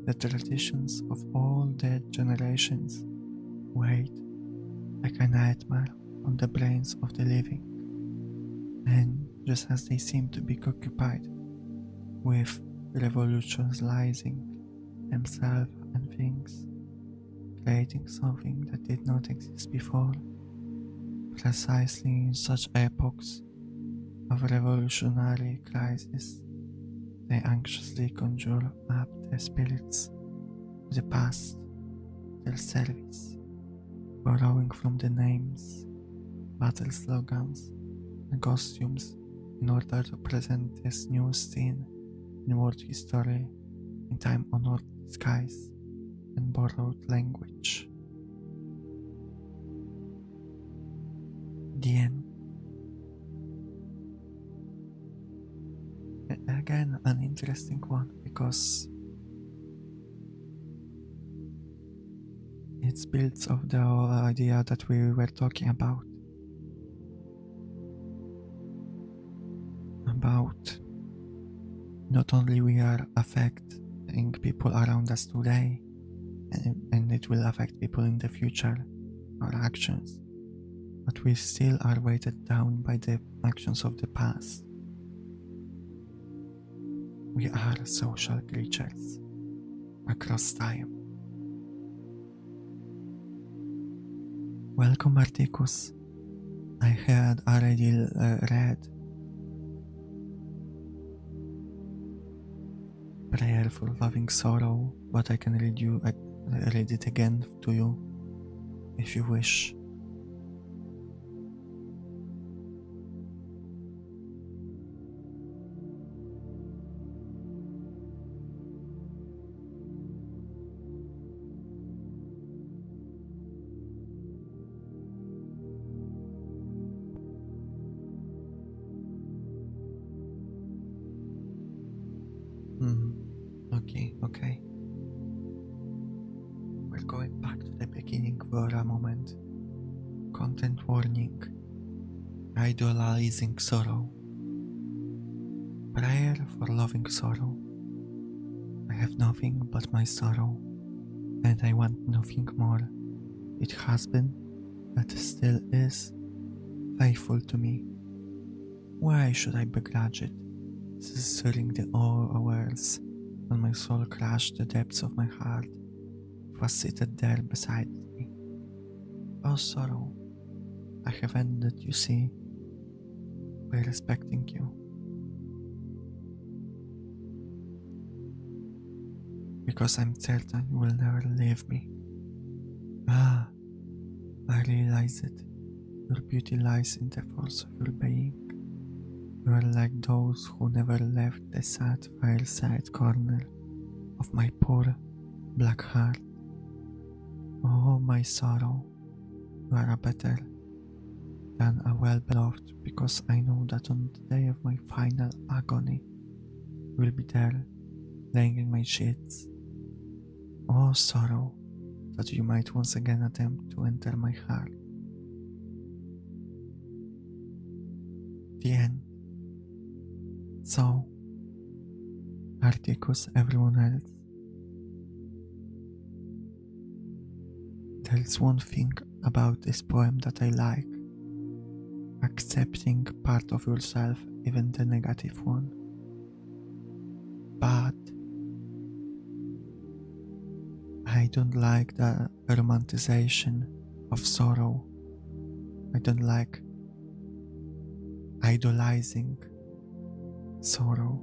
The traditions of all dead generations wait like a nightmare on the brains of the living, and just as they seem to be occupied with revolutionizing themselves and things, creating something that did not exist before, precisely in such epochs of revolutionary crisis, they anxiously conjure up the spirits of the past, their service, borrowing from the names, battle slogans, and costumes in order to present this new scene in world history in time-honored disguise and borrowed language. The end. Again, an interesting one, because it builds off the idea that we were talking about not only we are affecting people around us today, and it will affect people in the future, our actions, but we still are weighted down by the actions of the past. We are social creatures across time. Welcome, Articus. I had already read Prayer for Loving Sorrow, but I can read it again to you if you wish. Okay. We're going back to the beginning for a moment. Content warning. Idolizing sorrow. Prayer for loving sorrow. I have nothing but my sorrow, and I want nothing more. It has been, but still is, faithful to me. Why should I begrudge it? During the hours when my soul crashed the depths of my heart, it was seated there beside me. Oh sorrow, I have ended, you see, by respecting you. Because I'm certain you will never leave me. Ah, I realize it. Your beauty lies in the force of your being. You are like those who never left the sad fireside corner of my poor black heart. Oh, my sorrow, you are better than a well-beloved, because I know that on the day of my final agony, you will be there, laying in my sheets. Oh, sorrow, that you might once again attempt to enter my heart. The end. So, Articus, everyone else. There is one thing about this poem that I like. Accepting part of yourself, even the negative one. But I don't like the romanticization of sorrow. I don't like idolizing sorrow.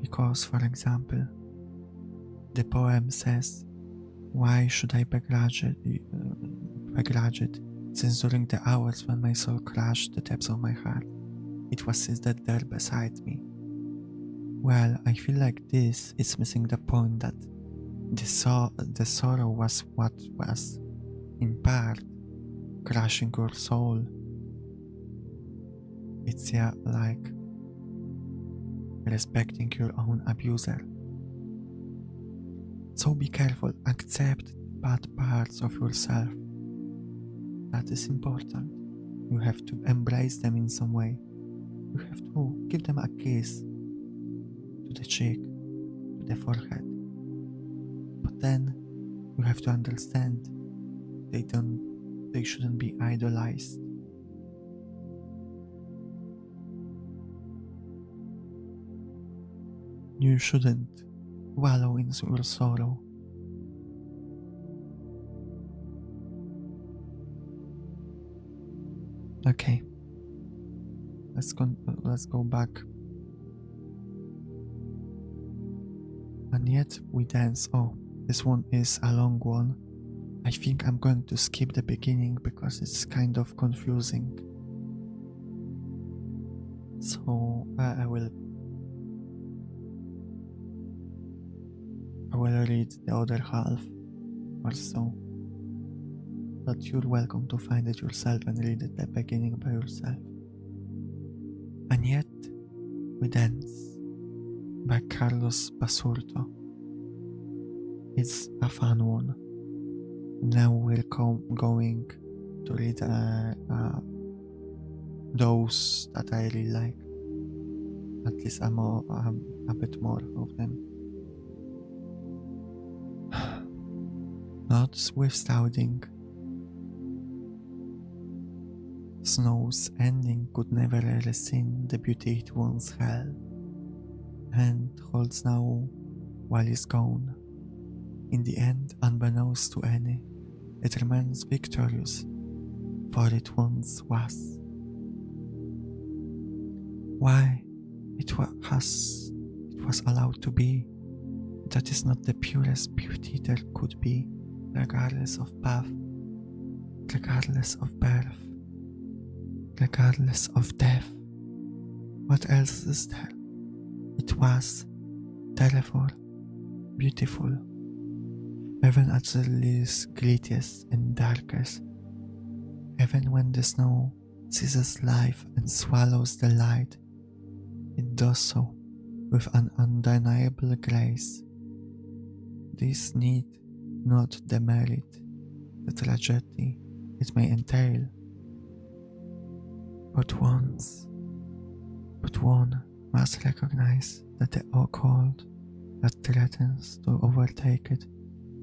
Because, for example, the poem says, why should I begrudge it, since during the hours when my soul crashed the depths of my heart, it was seated there beside me. Well, I feel like this is missing the point that the sorrow was what was, in part, crushing your soul. It's like respecting your own abuser. So be careful, accept bad parts of yourself. That is important. You have to embrace them in some way. You have to give them a kiss to the cheek, to the forehead. But then you have to understand they shouldn't be idolized. You shouldn't wallow in your sorrow. Okay, let's go back. And yet we dance. Oh, this one is a long one. I think I'm going to skip the beginning because it's kind of confusing. So I will read the other half or so. But you're welcome to find it yourself and read it the beginning by yourself. And yet we dance by Carlos Basurto. It's a fun one. Now we're going to read those that I really like. At least a bit more of them. Notwithstanding, snow's ending could never rescind the beauty it once held, and holds now while it's gone. In the end, unbeknownst to any, it remains victorious, for it once was. Why it was allowed to be, that is not the purest beauty there could be, regardless of path, regardless of birth, regardless of death. What else is there? It was, therefore, beautiful, even at the least grittiest and darkest, even when the snow seizes life and swallows the light. It does so with an undeniable grace, this need not demerit the tragedy it may entail, but one must recognize that the occult that threatens to overtake it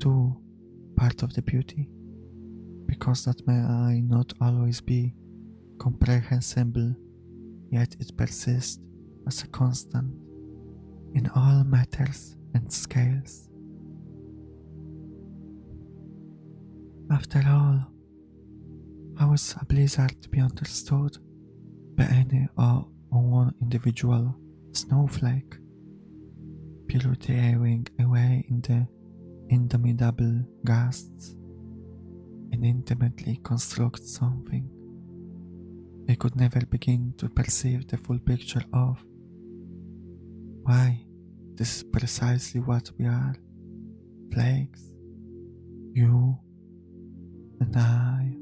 too part of the beauty, because that may not always be comprehensible, yet it persists as a constant in all matters and scales. After all, how is a blizzard to be understood by any or one individual snowflake, pirouetting away in the indomitable gusts, and intimately construct something we could never begin to perceive the full picture of? Why, this is precisely what we are, flakes. You and I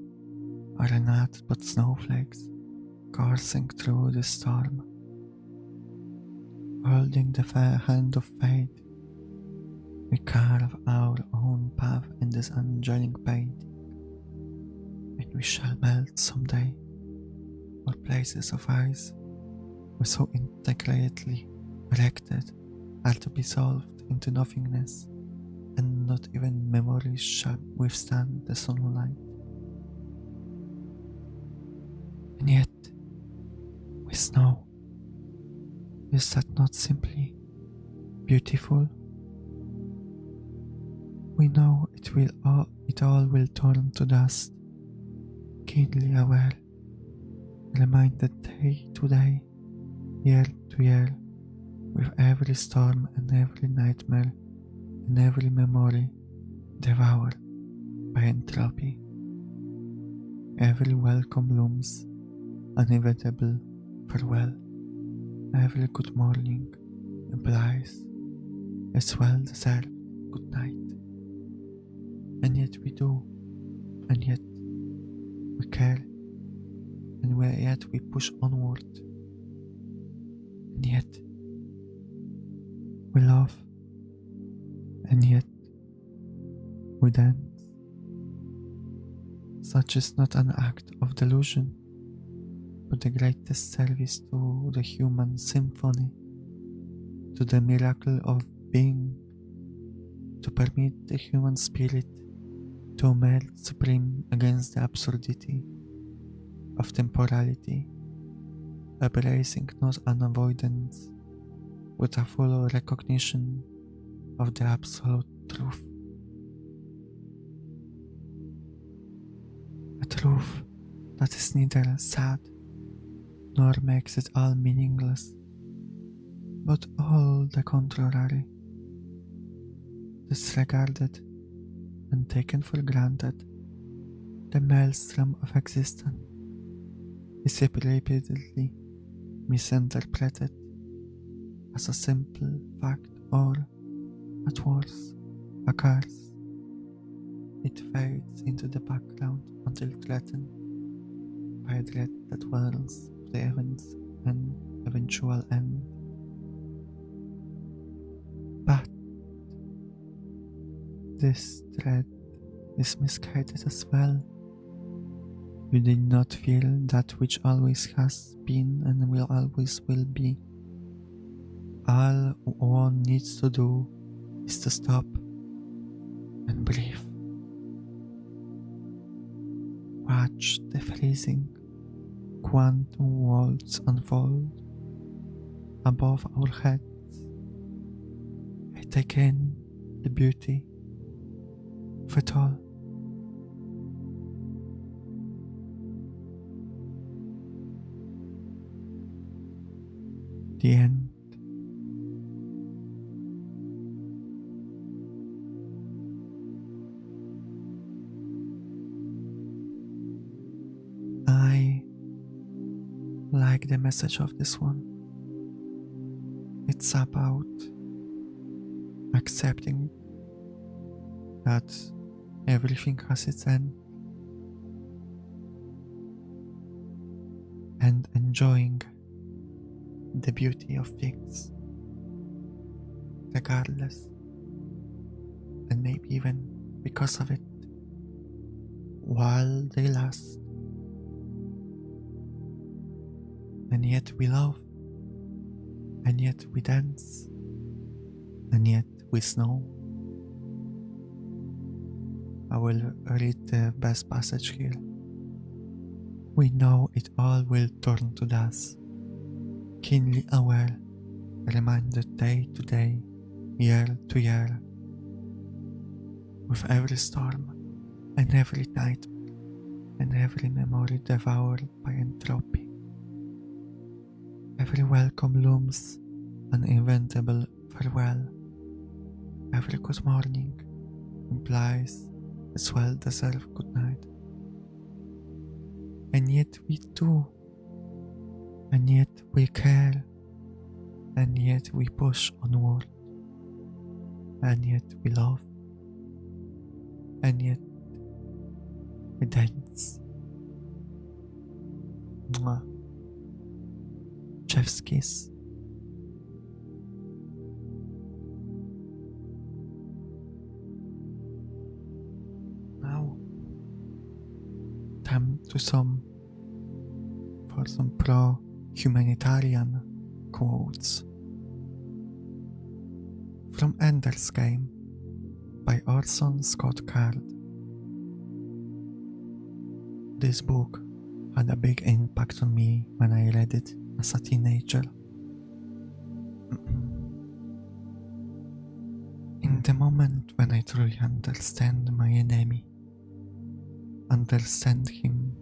are not but snowflakes coursing through the storm, holding the fair hand of fate. We carve our own path in this angelic painting, and we shall melt someday. Our places of ice were so intricately erected are to be solved into nothingness, and not even memories shall withstand the sunlight. And yet, we snow. Is that not simply beautiful? We know it all will turn to dust, keenly aware, reminded day to day, year to year, with every storm and every nightmare and every memory devoured by entropy. Every welcome looms inevitable farewell. Every good morning implies a well-deserved good night. And yet we do, and yet we care, and yet we push onward, and yet we love, and yet we dance. Such is not an act of delusion, but the greatest service to the human symphony, to the miracle of being, to permit the human spirit to emerge supreme against the absurdity of temporality, embracing not an avoidance, but a full recognition of the absolute truth. A truth that is neither sad nor makes it all meaningless, but all the contrary. Disregarded and taken for granted, the maelstrom of existence is repeatedly misinterpreted as a simple fact, or, at worst, a curse. It fades into the background until threatened by a dread that warns of the events and eventual end. But this dread is misguided as well. You did not feel that which always has been and will always will be. All one needs to do is to stop and breathe. Watch the freezing quantum worlds unfold above our heads. I take in the beauty of it all. The end. I like the message of this one. It's about accepting that everything has its end and enjoying the beauty of things regardless. maybe even because of it, while they last. And yet we love, and yet we dance, and yet we snow. I will read the best passage here. We know it all will turn to dust, keenly aware, reminded day to day, year to year, with every storm and every nightmare and every memory devoured by entropy. Every welcome looms an inventable farewell. Every good morning implies a well-deserved good night. And yet we do, and yet we care, and yet we push onward, and yet we love, and yet we dance. Mwah. Chef's kiss. Now, time to some pro-humanitarian quotes. From Ender's Game by Orson Scott Card. This book had a big impact on me when I read it as a teenager. In the moment when I truly understand my enemy, understand him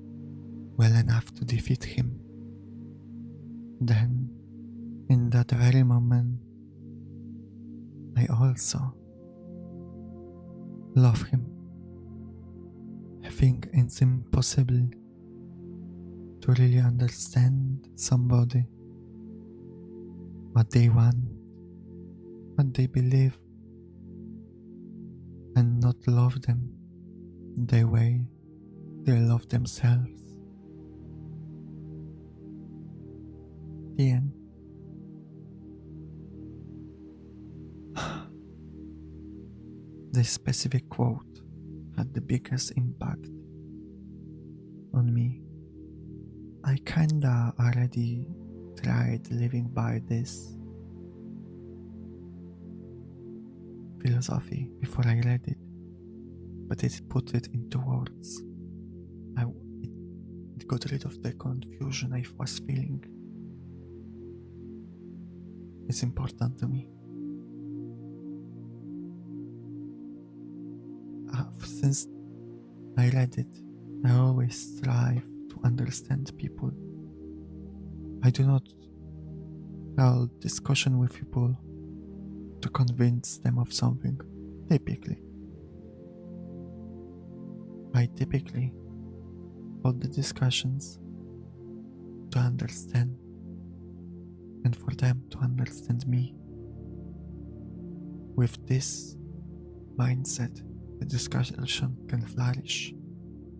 well enough to defeat him, then in that very moment I also love him. I think it's impossible to really understand somebody, what they want, what they believe, and not love them the way they love themselves. The end. This specific quote had the biggest impact on me. I kinda already tried living by this philosophy before I read it, but it put it into words. It got rid of the confusion I was feeling. It's important to me. Since I read it, I always strive to understand people. I do not hold discussion with people to convince them of something, typically. I typically hold the discussions to understand and for them to understand me. With this mindset, the discussion can flourish,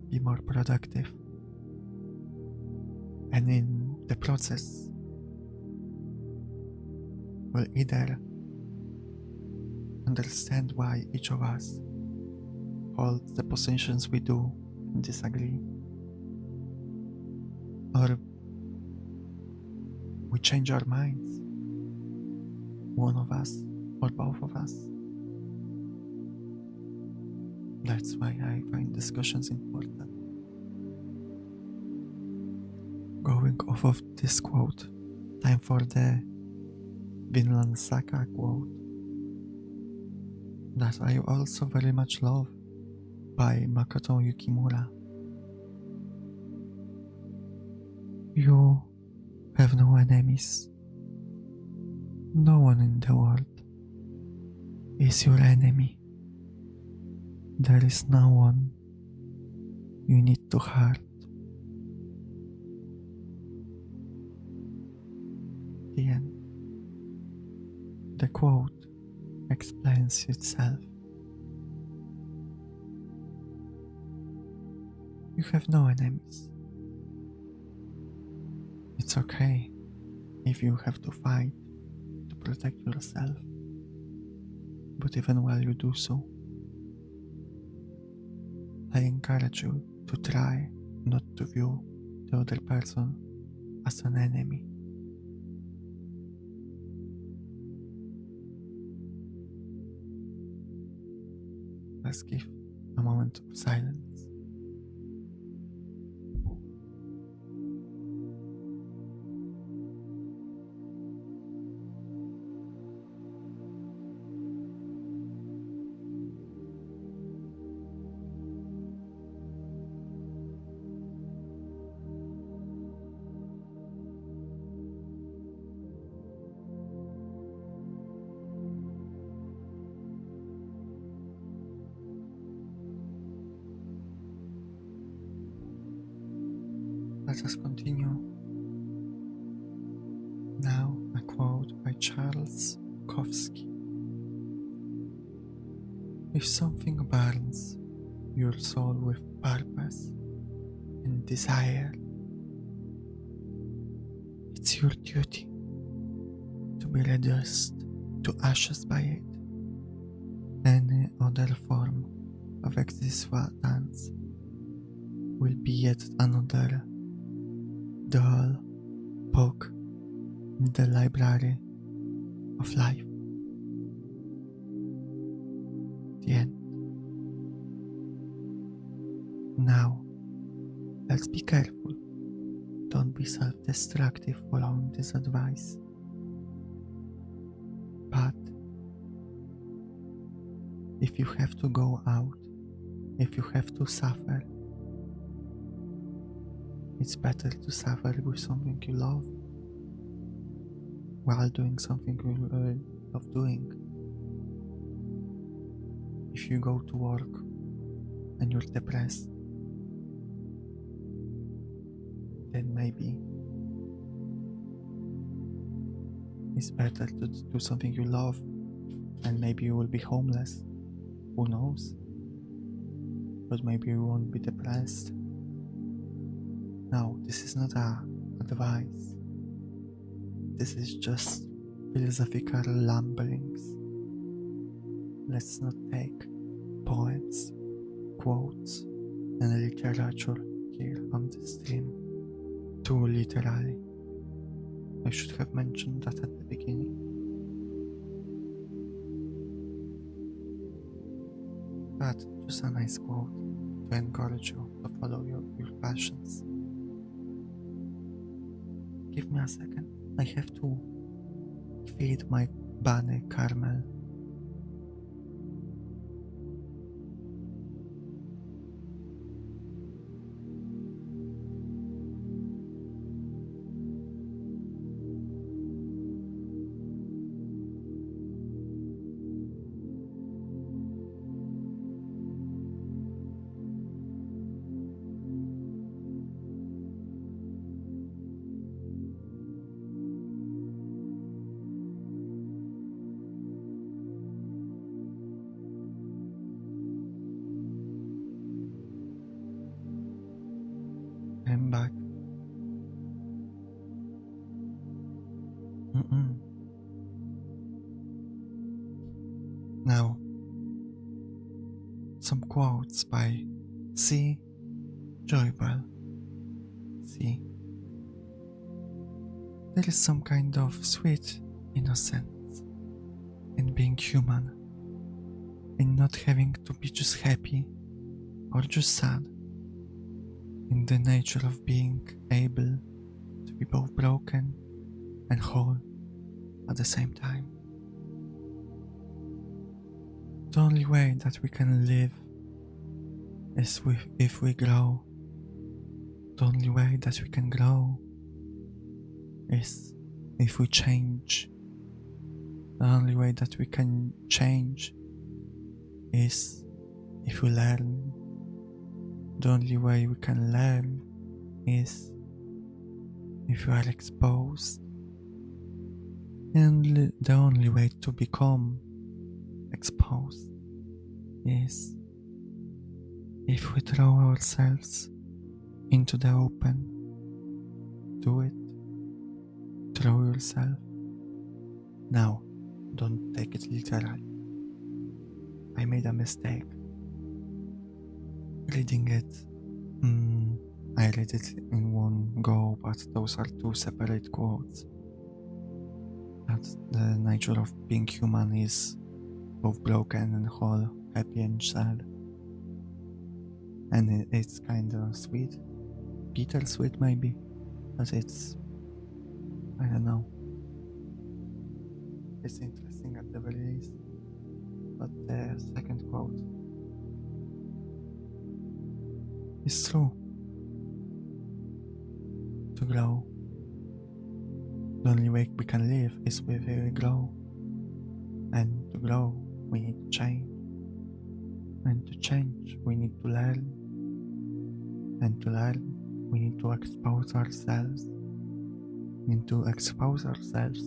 be more productive, and in the process we'll either understand why each of us holds the positions we do and disagree, or we change our minds, one of us or both of us. That's why I find discussions important. Going off of this quote, time for the Vinland Saga quote that I also very much love by Makoto Yukimura. You have no enemies. No one in the world is your enemy. There is no one you need to hurt. The end. The quote explains itself. You have no enemies. It's okay if you have to fight to protect yourself, but even while you do so, I encourage you to try not to view the other person as an enemy. Let's give a moment of silence. Let us continue. Now a quote by Charles Bukowski. If something burns your soul with purpose and desire, it's your duty to be reduced to ashes by it. Any other form of existence will be yet another dull book in the library of life. The end. Now, let's be careful. Don't be self-destructive following this advice. But if you have to go out, if you have to suffer, it's better to suffer with something you love while doing something you love doing. If you go to work and you're depressed, then maybe it's better to do something you love, and maybe you will be homeless. Who knows? But maybe you won't be depressed. No, this is not advice. This is just philosophical lumberings. Let's not take poems, quotes, and literature here on the stream too literally. I should have mentioned that at the beginning. But just a nice quote to encourage you to follow your passions. Give me a second. I have to feed my bunny caramel. I'm back. Now, some quotes by C. Joybell. C. There is some kind of sweet innocence in being human, in not having to be just happy or just sad, in the nature of being able to be both broken and whole at the same time. The only way that we can live is if we grow. The only way that we can grow is if we change. The only way that we can change is if we learn. The only way we can learn is if we are exposed. And the only way to become exposed is if we throw ourselves into the open. Do it. Throw yourself. Now, don't take it literally. I made a mistake. reading it. I read it in one go, but those are two separate quotes. That the nature of being human is both broken and whole, happy and sad. And it's kind of sweet, bittersweet maybe, but it's, I don't know, it's interesting at the very least. But the second quote is true. To grow, the only way we can live is with we grow. And to grow, we need to change. And to change, we need to learn. And to learn, we need to expose ourselves. And to expose ourselves,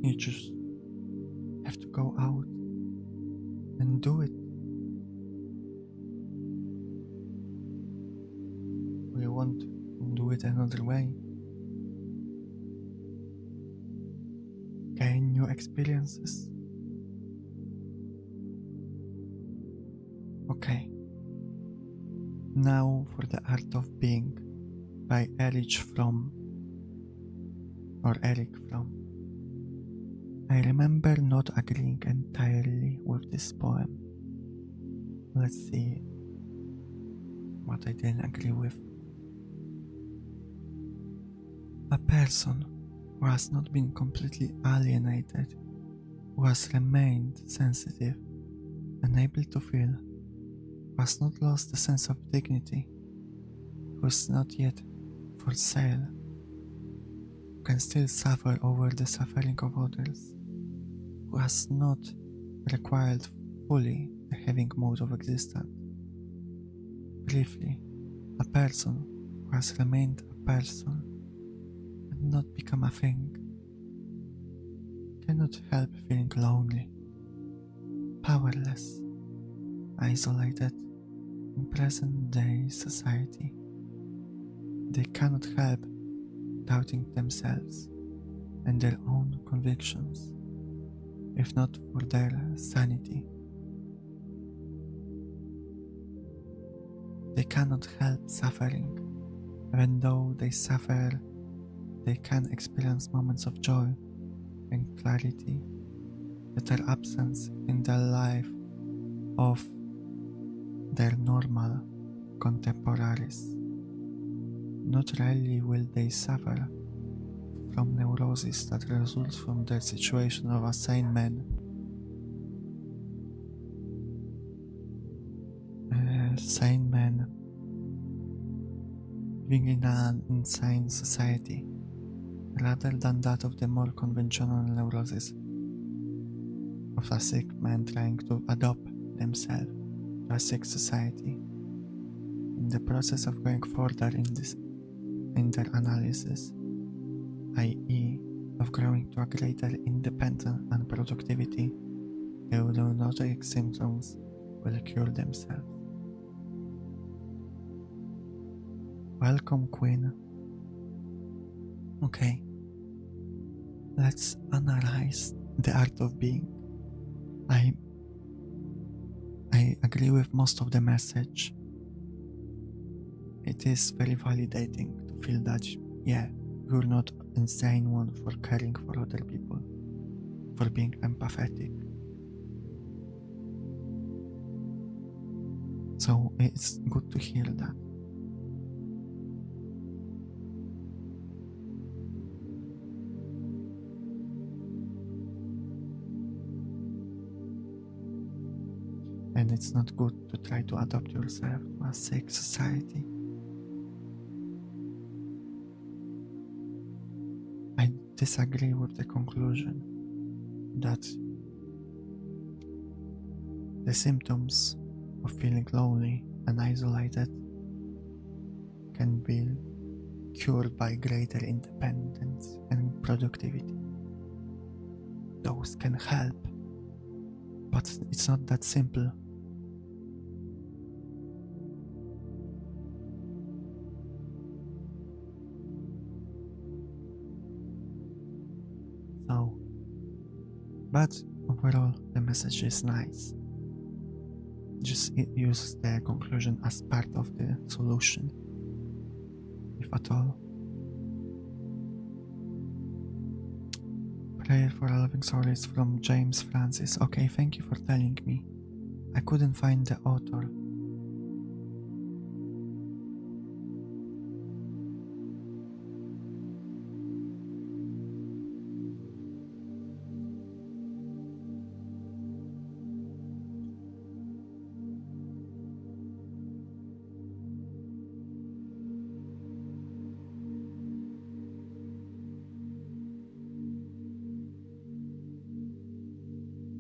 you just have to go out and do it. We won't do it another way. Gain new experiences. Okay. Now for the art of being by Eric Fromm. I remember not agreeing entirely with this poem. Let's see what I didn't agree with. A person who has not been completely alienated, who has remained sensitive and able to feel, who has not lost the sense of dignity, who is not yet for sale, who can still suffer over the suffering of others, who has not required fully the having mode of existence. Briefly, a person who has remained a person and not become a thing cannot help feeling lonely, powerless, isolated in present-day society. They cannot help doubting themselves and their own convictions, if not for their sanity. They cannot help suffering, even though they suffer, they can experience moments of joy and clarity that are absent in the life of their normal contemporaries. Not rarely will they suffer from neurosis that results from the situation of a sane man. Sane man living in an insane society, rather than that of the more conventional neurosis of a sick man trying to adapt themselves to a sick society. In the process of going further in their analysis, i.e. of growing to a greater independence and productivity, the neurotic symptoms will cure themselves. Welcome, Queen. Okay, let's analyze the art of being. I agree with most of the message. It is very validating to feel that, yeah, you're not insane one for caring for other people, for being empathetic. So it's good to hear that. And it's not good to try to adapt yourself to a sick society. I disagree with the conclusion that the symptoms of feeling lonely and isolated can be cured by greater independence and productivity. Those can help, but it's not that simple. But overall, the message is nice. just use the conclusion as part of the solution, if at all. Prayer for a Loving Soul is from James Francis. Okay, thank you for telling me. I couldn't find the author.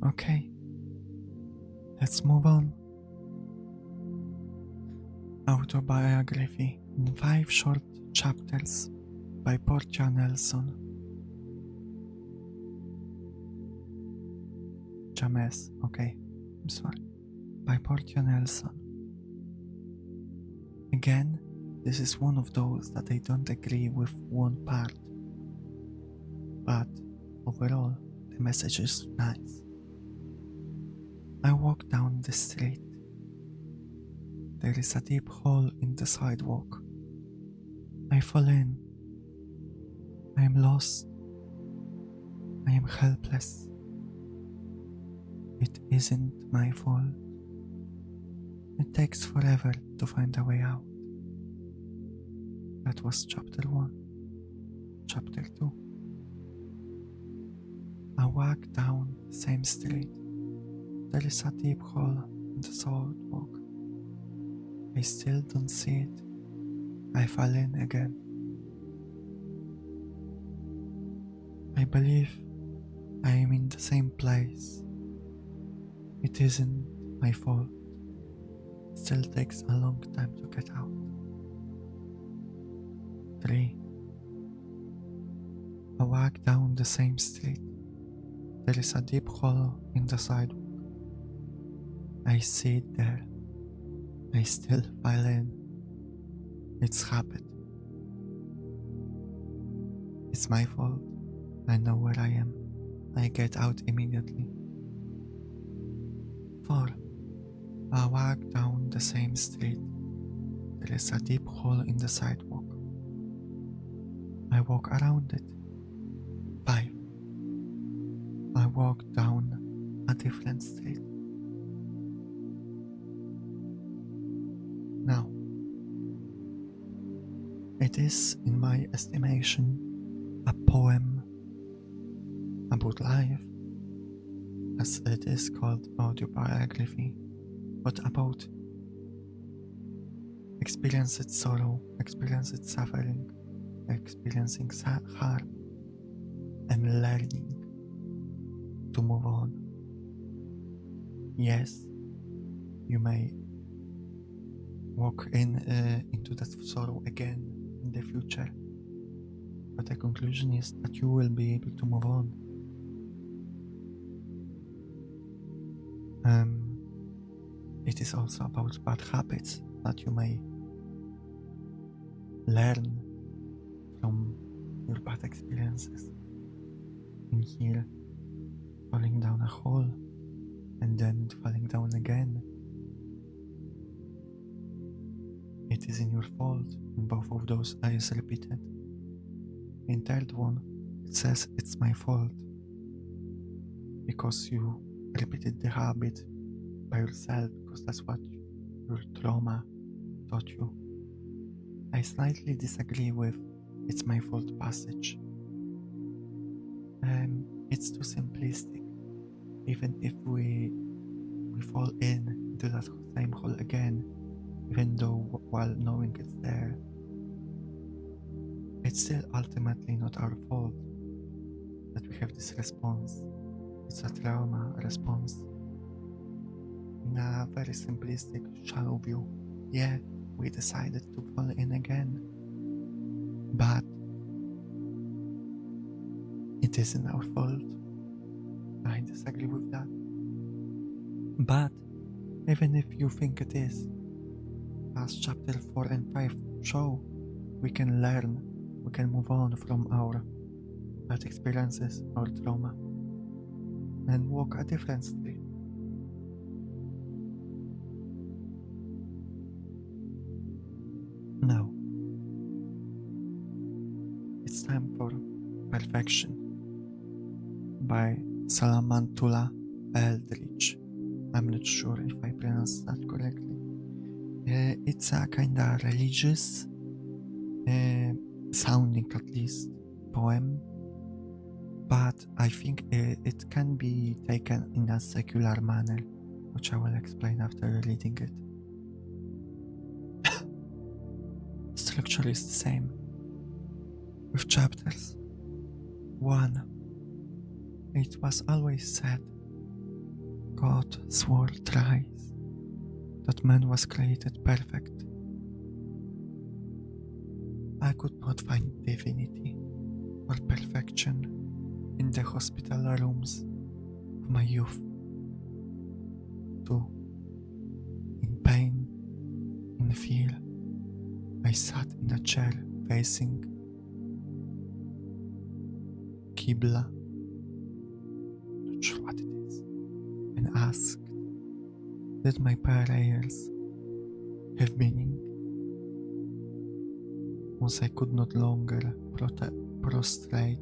Okay, let's move on. Autobiography in 5 short chapters by Portia Nelson. James, okay, I'm sorry. By Portia Nelson. Again, this is one of those that I don't agree with one part, but overall, the message is nice. I walk down the street. There is a deep hole in the sidewalk. I fall in. I am lost. I am helpless. It isn't my fault. It takes forever to find a way out. That was chapter 1. Chapter 2. I walk down the same street. There is a deep hole in the sidewalk. I still don't see it. I fall in again. I believe I am in the same place. It isn't my fault. It still takes a long time to get out. 3. I walk down the same street. There is a deep hole in the sidewalk. I see it there. I still fall in. It's habit. It's my fault. I know where I am. I get out immediately. 4. I walk down the same street. There is a deep hole in the sidewalk. I walk around it. 5. I walk down a different street. Now, it is, in my estimation, a poem about life, as it is called autobiography, but about experienced sorrow, experienced suffering, experiencing harm, and learning to move on. Yes, you may walk into that sorrow again in the future, but the conclusion is that you will be able to move on. It is also about bad habits that you may learn from your bad experiences. In here, falling down a hole and then falling down again. It isn't your fault, and both of those is repeated. In third one, it says it's my fault because you repeated the habit by yourself, because that's what your trauma taught you. I slightly disagree with it's my fault passage. It's too simplistic. Even if we fall into that same hole again, even though while knowing it's there, it's still ultimately not our fault that we have this response. It's a trauma response. In a very simplistic, shallow view, yeah, we decided to fall in again, but it isn't our fault. I disagree with that. But even if you think it is, as chapter 4 and 5 show, we can learn, we can move on from our bad experiences, our trauma, and walk a different street. Now, it's time for Perfection by Salamantula Eldridge. I'm not sure if I pronounced that correctly. It's a kinda religious, sounding at least, poem, but I think it can be taken in a secular manner, which I will explain after reading it. Structure is the same, with chapters. 1. It was always said, God swore thrice, that man was created perfect. I could not find divinity or perfection in the hospital rooms of my youth. 2. In pain, in fear, I sat in a chair facing Qibla, not sure what it is, and asked, did my prayers have meaning? Once I could not longer prostrate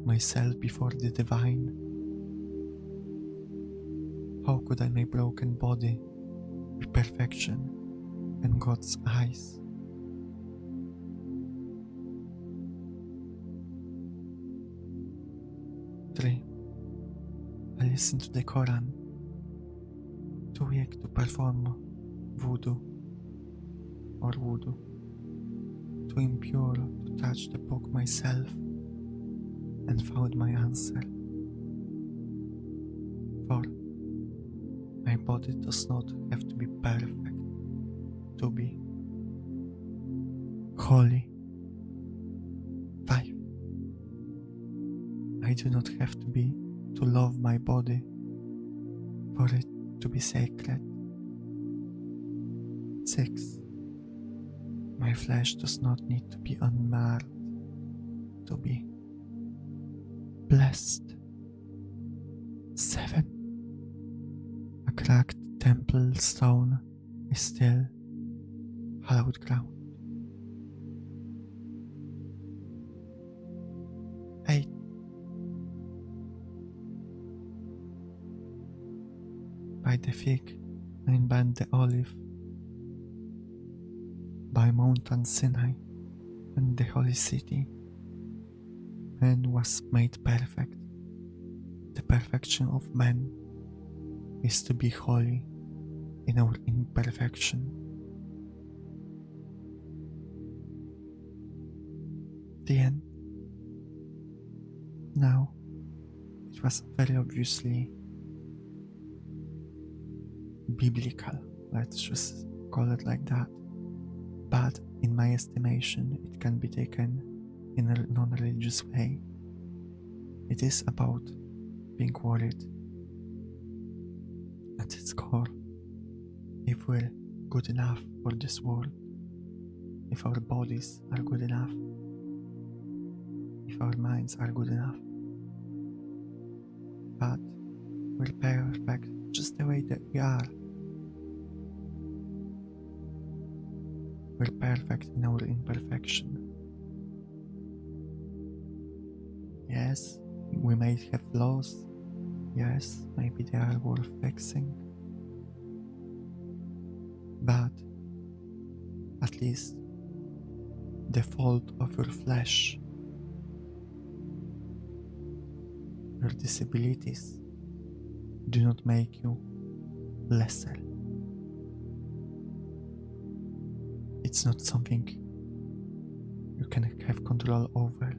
myself before the divine. How could my broken body be perfection in God's eyes? Three. I listened to the Quran, too weak to perform voodoo, too impure to touch the book myself, and found my answer. 4. My body does not have to be perfect to be holy. 5. I do not have to love my body for it to be sacred. 6. My flesh does not need to be unmarred to be blessed. 7. A cracked temple stone is still hallowed ground. 8. By the fig and by the olive, by Mount Sinai and the holy city, man was made perfect. The perfection of man is to be holy in our imperfection. The end. Now, it was very obviously biblical, let's just call it like that, but in my estimation it can be taken in a non-religious way. It is about being worried at its core, if we're good enough for this world, if our bodies are good enough, if our minds are good enough. But we're perfect just the way that we are. We're perfect in our imperfection. Yes, we may have flaws. Yes, maybe they are worth fixing. But at least the fault of your flesh, your disabilities, do not make you lesser. It's not something you can have control over.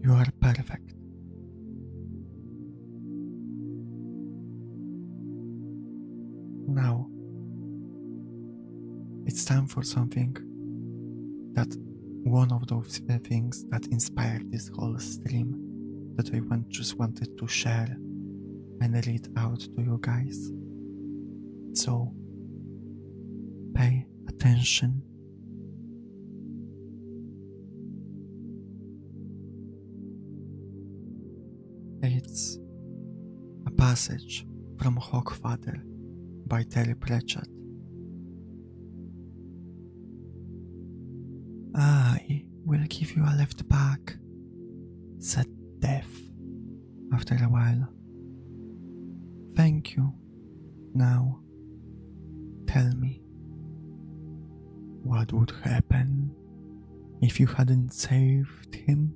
You are perfect. Now, it's time for something that one of those things that inspired this whole stream that I just wanted to share and read out to you guys. So, pay attention. It's a passage from Hogfather by Terry Pratchett. I will give you a lift back, said Death after a while. Thank you. Now, tell me, what would happen if you hadn't saved him?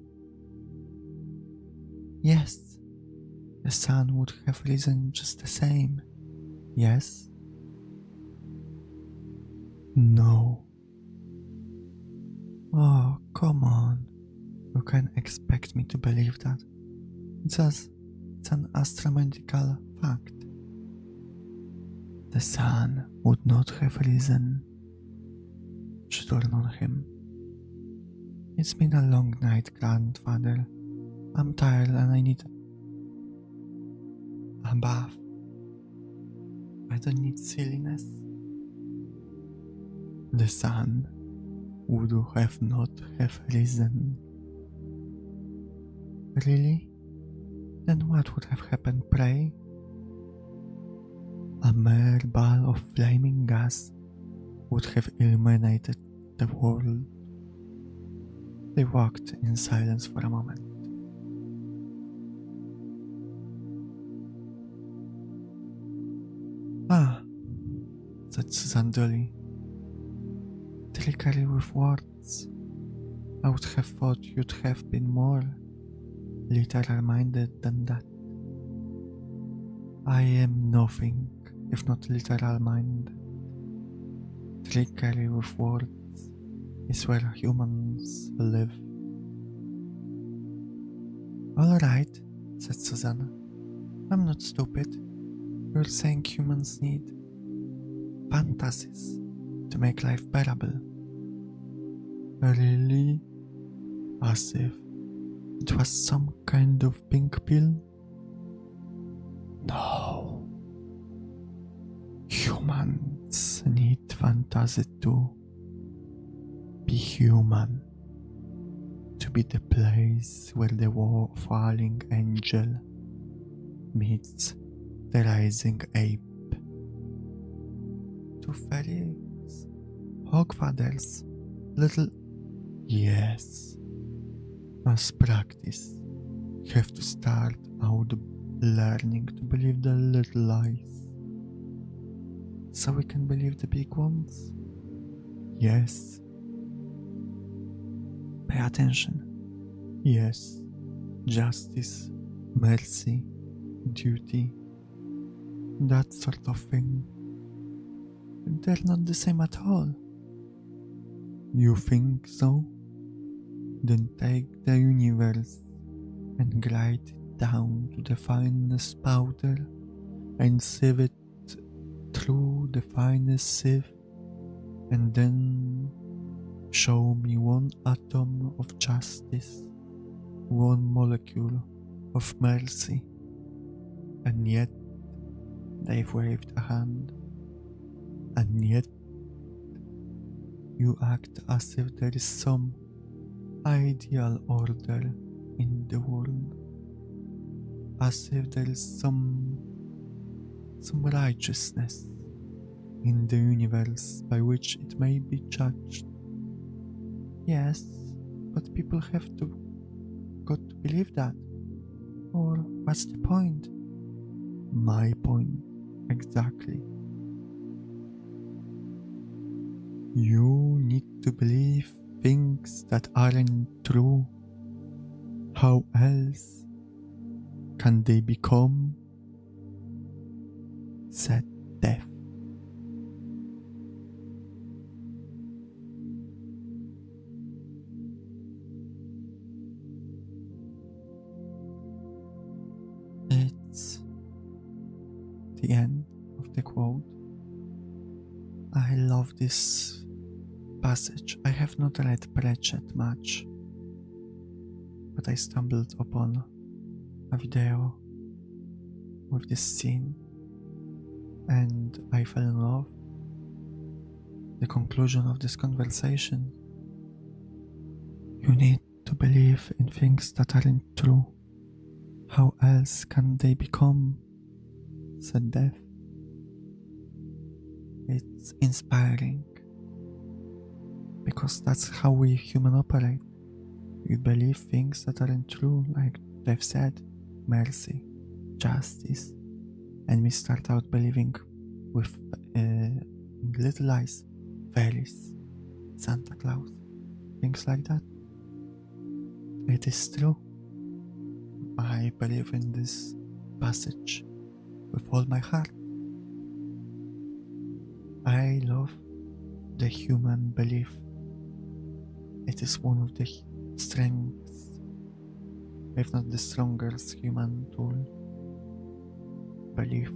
Yes, the sun would have risen just the same. Yes? No. Oh, come on. You can't expect me to believe that. It's an astronomical fact. The sun would not have risen to turn on him. It's been a long night, grandfather. I'm tired and I need a bath. I don't need silliness. The sun would have not have risen. Really? Then what would have happened, pray? A mere ball of flaming gas would have illuminated the world. They walked in silence for a moment. Ah, said Susan dully. Trickery with words. I would have thought you'd have been more literal-minded than that. I am nothing if not literal-minded. Trickery with words is where humans live. Alright, said Susanna. I'm not stupid. You're saying humans need fantasies to make life bearable. Really? As if it was some kind of pink pill? No. Humans need fantasy to be human. To be the place where the falling angel meets the rising ape. To fairies, hogfathers, little... Yes. As practice, you have to start out learning to believe the little lies, so we can believe the big ones. Yes. Pay attention. Yes. Justice, mercy, duty, that sort of thing. They're not the same at all. You think so? Then take the universe and glide it down to the finest powder and sieve it through the finest sieve, and then show me one atom of justice, one molecule of mercy, and yet they've waved a hand, and yet you act as if there is some ideal order in the world, as if there is some righteousness in the universe by which it may be judged. Yes, but people have got to believe that. Or what's the point? My point, exactly. You need to believe things that aren't true. How else can they become? Said Death. It's the end of the quote. I love this passage. I have not read Pratchett much, but I stumbled upon a video with this scene and I fell in love. The conclusion of this conversation: you need to believe in things that aren't true. How else can they become? sad death. It's inspiring because that's how we human operate. We believe things that aren't true, like they've said, mercy, justice, and we start out believing with little lies, fairies, Santa Claus, things like that. It is true. I believe in this passage with all my heart. I love the human belief. It is one of the strengths, if not the strongest human tool. Belief.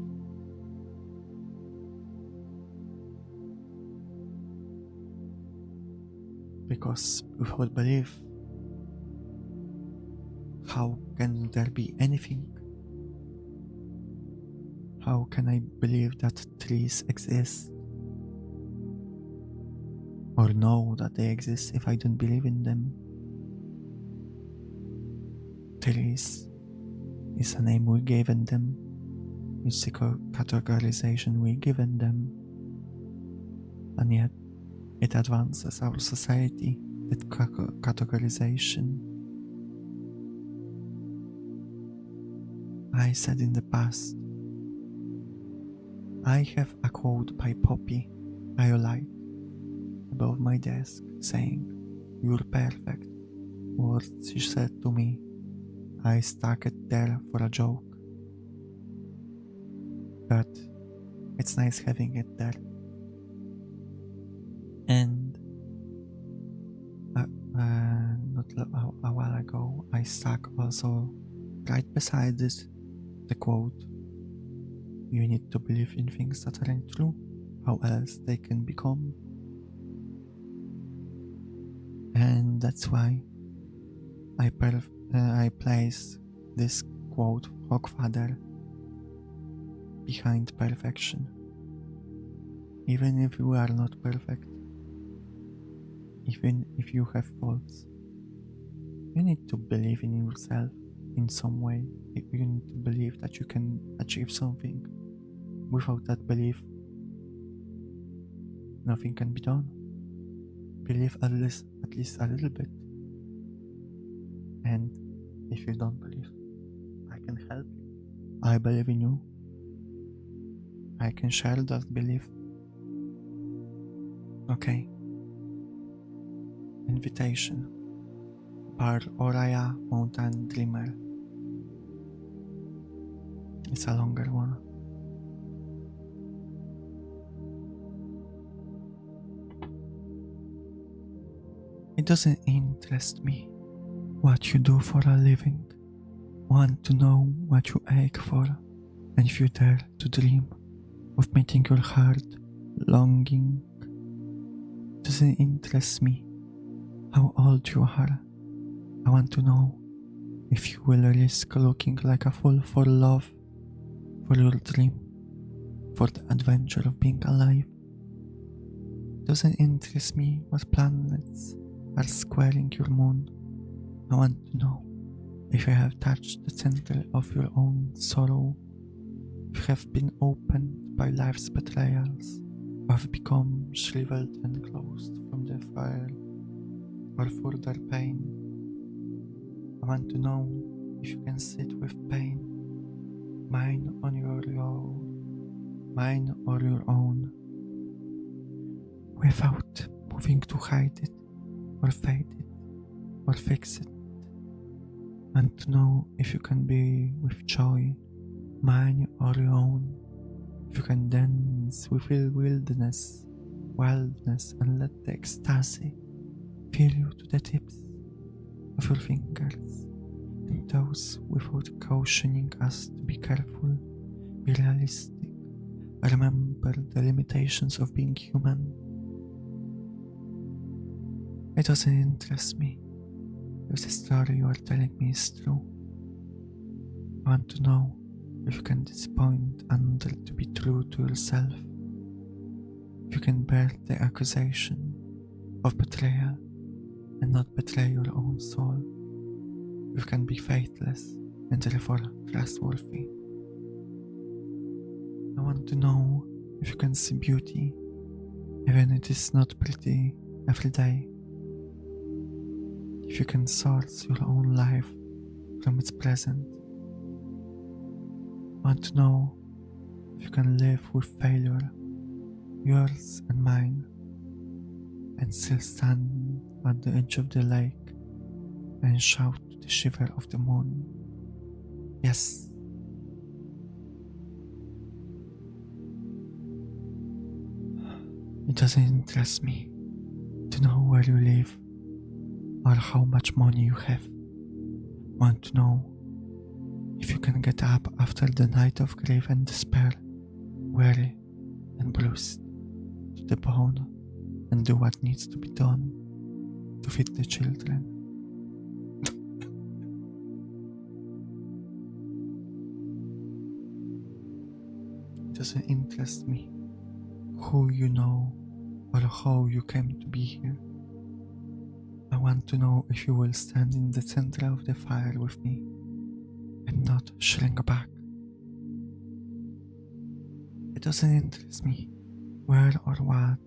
Because without belief, how can there be anything? How can I believe that trees exist? Or know that they exist if I don't believe in them? Trees is a name we given them. It's a categorization we given them. And yet, it advances our society, that categorization. I said in the past, I have a quote by Poppy Iolite above my desk saying, "You're perfect," words she said to me. I stuck it there for a joke. But it's nice having it there. And not a while ago, I stuck also right beside it the quote, "You need to believe in things that aren't true, how else they can become." And that's why I placed this quote, Hogfather, behind perfection. Even if you are not perfect, even if you have faults, you need to believe in yourself in some way. You need to believe that you can achieve something. Without that belief, nothing can be done. Believe at least a little bit. And if you don't believe, I can help you. I believe in you. I can share that belief. Okay. Invitation. Bar Oraya Mountain Dreamer. It's a longer one. It doesn't interest me what you do for a living. Want to know what you ache for, and if you dare to dream of meeting your heart longing. Doesn't interest me how old you are. I want to know if you will risk looking like a fool for love, for your dream, for the adventure of being alive. Doesn't interest me what planets are squaring your moon. I want to know if you have touched the center of your own sorrow, if you have been opened by life's betrayals, or have become shriveled and closed from the fire or further pain. I want to know if you can sit with pain, mine or your own, without moving to hide it, or fade it, or fix it. And to know if you can be with joy, mine or your own, if you can dance with wildness, and let the ecstasy fill you to the tips of your fingers, and those without cautioning us to be careful, be realistic, remember the limitations of being human. It doesn't interest me if the story you are telling me is true. I want to know if you can disappoint another to be true to yourself, if you can bear the accusation of betrayal and not betray your own soul, if you can be faithless and therefore trustworthy. want to know if you can see beauty, even it is not pretty every day. If you can source your own life from its present. Want to know if you can live with failure, yours and mine, and still stand at the edge of the lake and shout to the shiver of the moon. Yes. It doesn't interest me to know where you live or how much money you have. Want to know if you can get up after the night of grief and despair, weary and bruised to the bone, and do what needs to be done to feed the children. It doesn't interest me who you know or how you came to be here. I want to know if you will stand in the center of the fire with me and not shrink back. It doesn't interest me where or what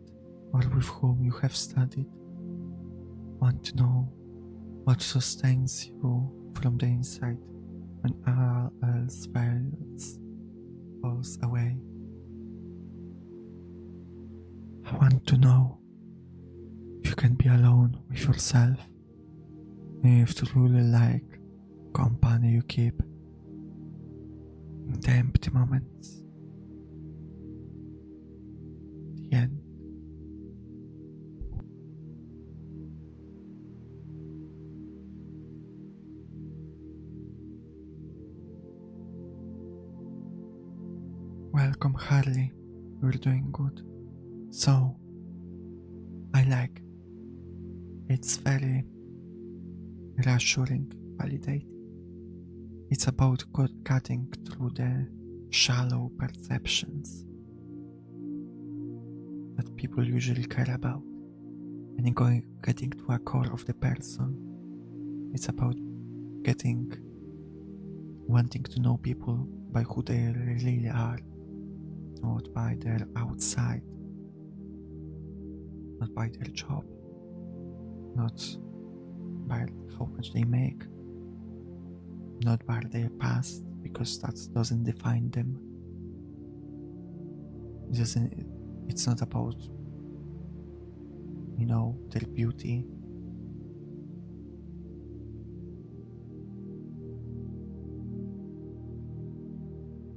or with whom you have studied. Want to know what sustains you from the inside when all else falls away. I want to know if you can be alone with yourself, if you truly like company you keep in the empty moments. The end. Welcome, Harley. You're doing good. So, I like. It's very reassuring, validating. It's about cutting through the shallow perceptions that people usually care about and getting to a core of the person. It's about wanting to know people by who they really are, not by their outside, not by their job, not by how much they make, not by their past, because that doesn't define them. It's not about, their beauty.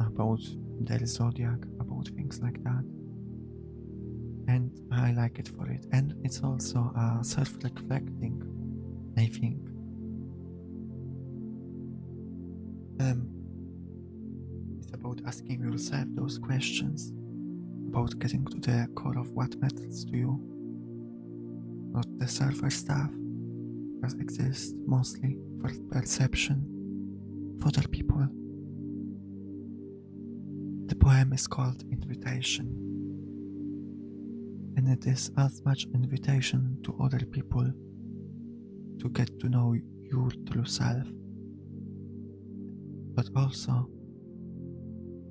About their zodiac, about things like that. And I like it for it. And it's also self-reflecting, I think. It's about asking yourself those questions, about getting to the core of what matters to you, not the surface stuff that exists mostly for perception of other people. The poem is called Invitation, and it is as much invitation to other people to get to know your true self, but also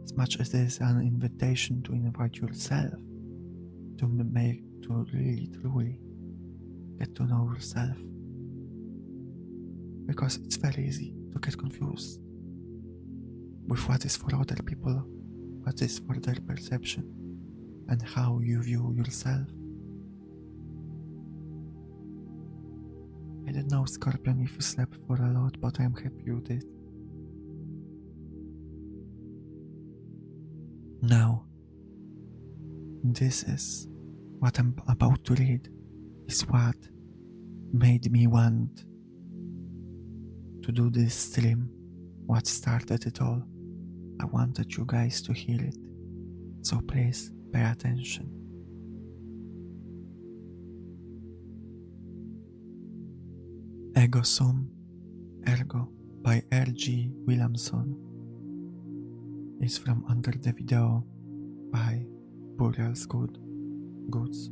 as much as it is an invitation to invite yourself to really truly get to know yourself, because it's very easy to get confused with what is for other people, what is for their perception, and how you view yourself. I don't know, Scorpion, if you slept for a lot, but I'm happy you did. Now, this is what I'm about to read, is what made me want to do this stream, what started it all. I wanted you guys to hear it, so please pay attention. Ego Sum Ergo by R.G. Williamson is from under the video by Burial's Goods.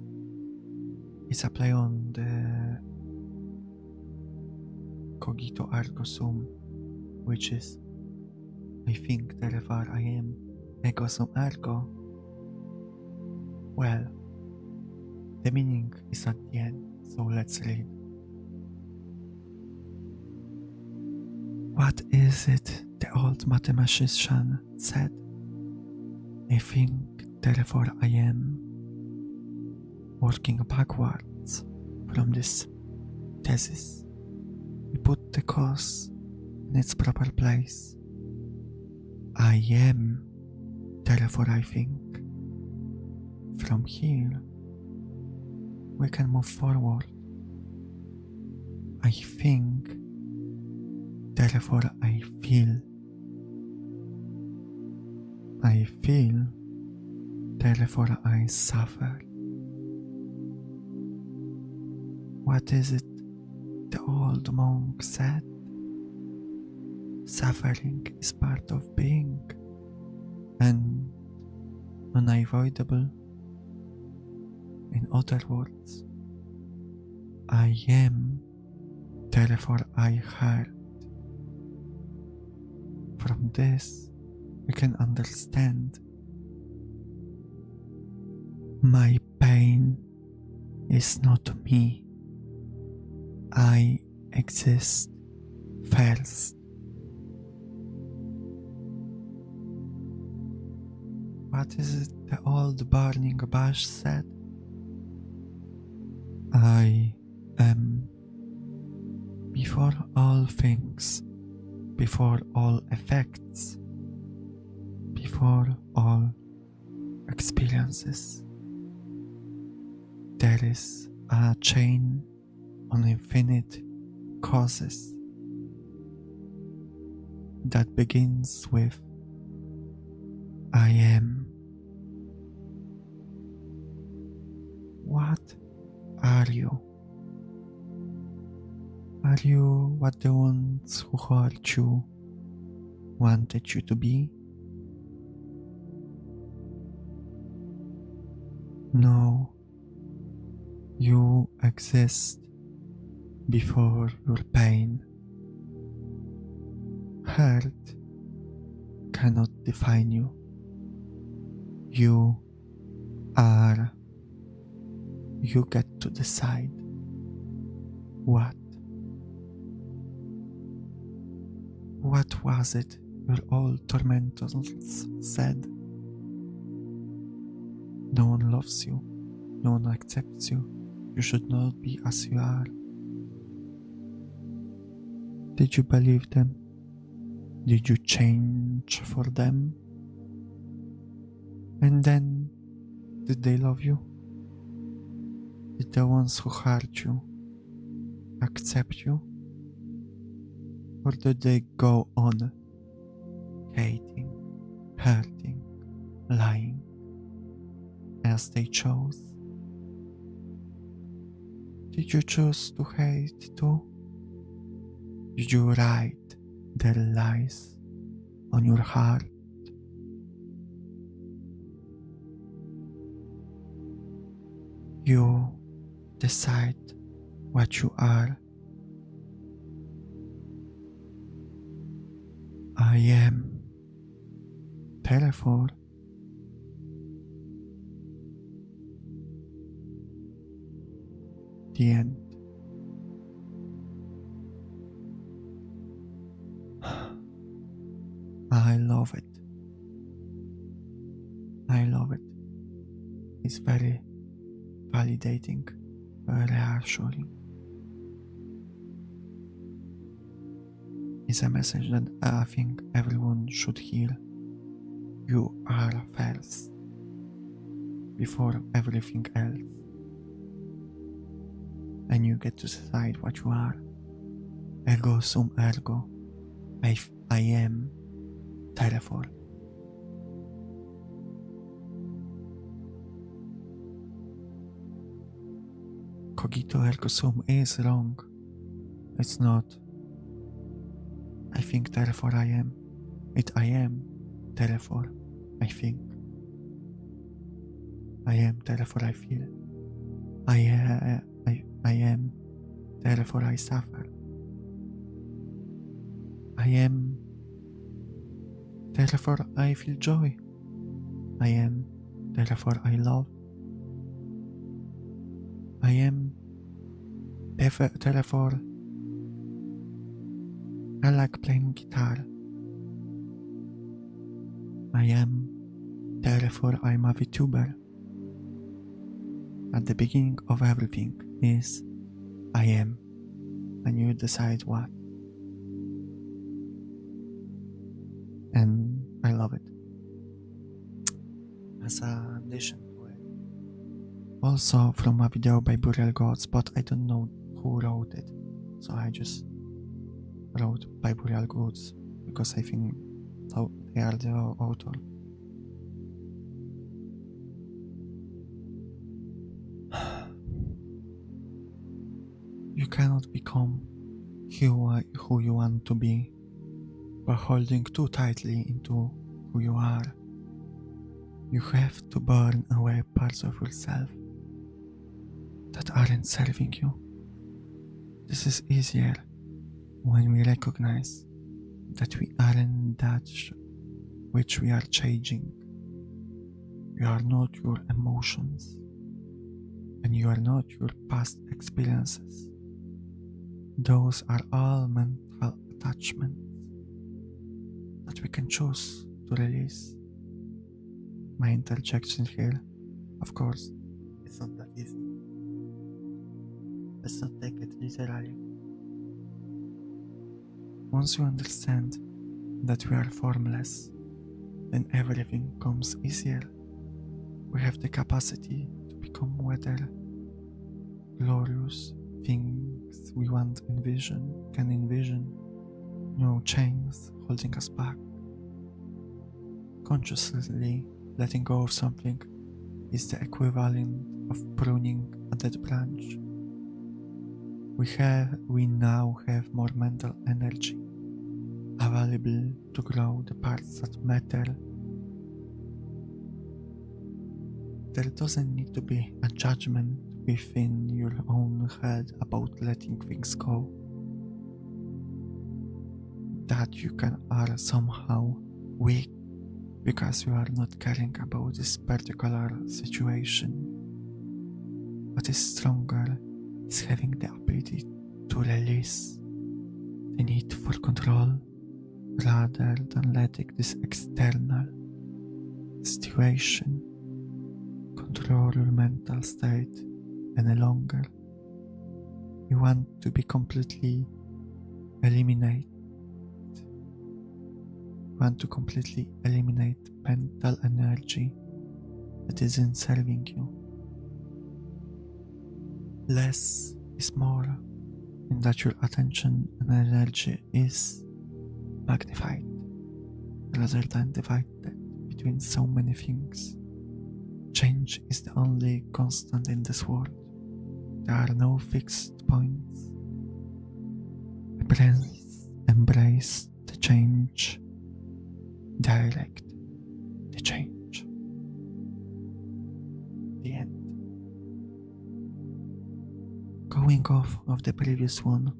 It's a play on the Cogito Ergo Sum, which is I think therefore I am, ego sum ergo. Well, the meaning is at the end, so let's read. What is it the old mathematician said? I think, therefore I am. Working backwards from this thesis, we put the cause in its proper place. I am, therefore I think. From here, we can move forward. I think, therefore I feel. I feel, therefore I suffer. What is it the old monk said? Suffering is part of being and unavoidable. In other words, I am, therefore I hurt. From this, we can understand my pain is not me. I exist first. What is it the old burning bush said? I am before all things, before all effects, before all experiences. There is a chain on infinite causes that begins with I am. What are you? Are you what the ones who hurt you wanted you to be? No, you exist before your pain. Hurt cannot define you. You are. You get to decide what. What was it your old tormentors said? No one loves you, no one accepts you, you should not be as you are. Did you believe them? Did you change for them? And then, did they love you? Did the ones who hurt you accept you? Or did they go on hating, hurting, lying as they chose? Did you choose to hate too? Did you write their lies on your heart? You decide what you are. I am. Therefore, the end. I love it. I love it. It's very validating, reassuring. It's a message that I think everyone should hear. You are first, before everything else. And you get to decide what you are. Ego sum ergo. I am, therefore. Cogito ergo sum is wrong. It's not. I think, therefore I am. I am, therefore I think. I am, therefore I feel. I am, therefore I suffer. I am, therefore I feel joy. I am, therefore I love. I am, therefore I like playing guitar. I am, therefore I'm a VTuber. At the beginning of everything is I am, and you decide what. And I love it. As an addition to it. Also from a video by Burial Gods, but I don't know who wrote it. So I just wrote by Burial Gods because I think they are the author. You cannot become who you want to be by holding too tightly into who you are. You have to burn away parts of yourself that aren't serving you. This is easier when we recognize that we aren't that which we are changing. You are not your emotions, and you are not your past experiences. Those are all mental attachments that we can choose to release. My interjection here, of course, it's not that easy. Let's not take it literally. Once you understand that we are formless, then everything comes easier. We have the capacity to become weather, glorious things we can envision, no chains holding us back. Consciously letting go of something is the equivalent of pruning a dead branch. We now have more mental energy available to grow the parts that matter. There doesn't need to be a judgment within your own head about letting things go. That you are somehow weak because you are not caring about this particular situation. What is stronger is having the ability to release the need for control rather than letting this external situation control your mental state any longer. You want to be completely eliminate mental energy that isn't serving you. Less is more, in that your attention and energy is magnified rather than divided between so many things. Change is the only constant in this world. There are no fixed points. Embrace the change. Direct the change. The end. Going off of the previous one,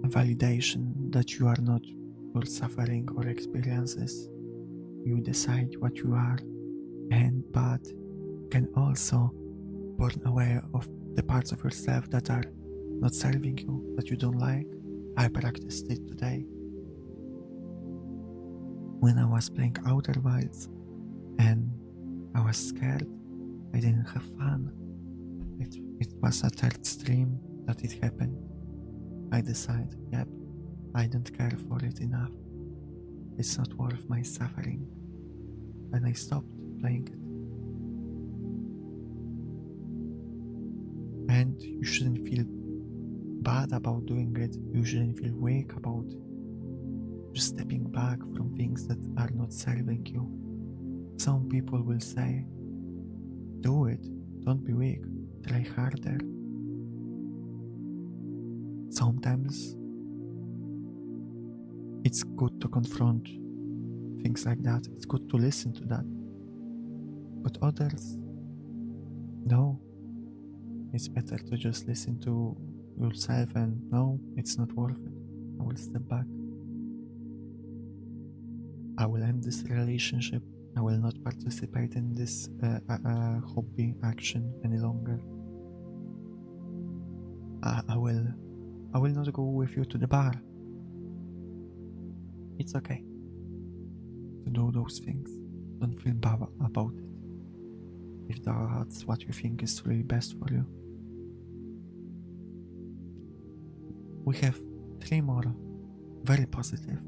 a validation that you are not your suffering or experiences. You decide what you are, and but can also burn away of the parts of yourself that are not serving you, that you don't like. I practiced it today. When I was playing Outer Wilds and I was scared, I didn't have fun. It was a third stream that it happened. I decided, yep, I don't care for it enough. It's not worth my suffering. And I stopped playing it. And you shouldn't feel bad about doing it. You shouldn't feel weak about just stepping back from things that are not serving you. Some people will say, do it, don't be weak, try harder. Sometimes it's good to confront things like that. It's good to listen to that. But others, no. It's better to just listen to yourself and no, it's not worth it. I will step back. I will end this relationship. I will not participate in this hobby action any longer. I will not go with you to the bar. It's okay to do those things. Don't feel bad about it. If that's what you think is really best for you. We have 3 more very positive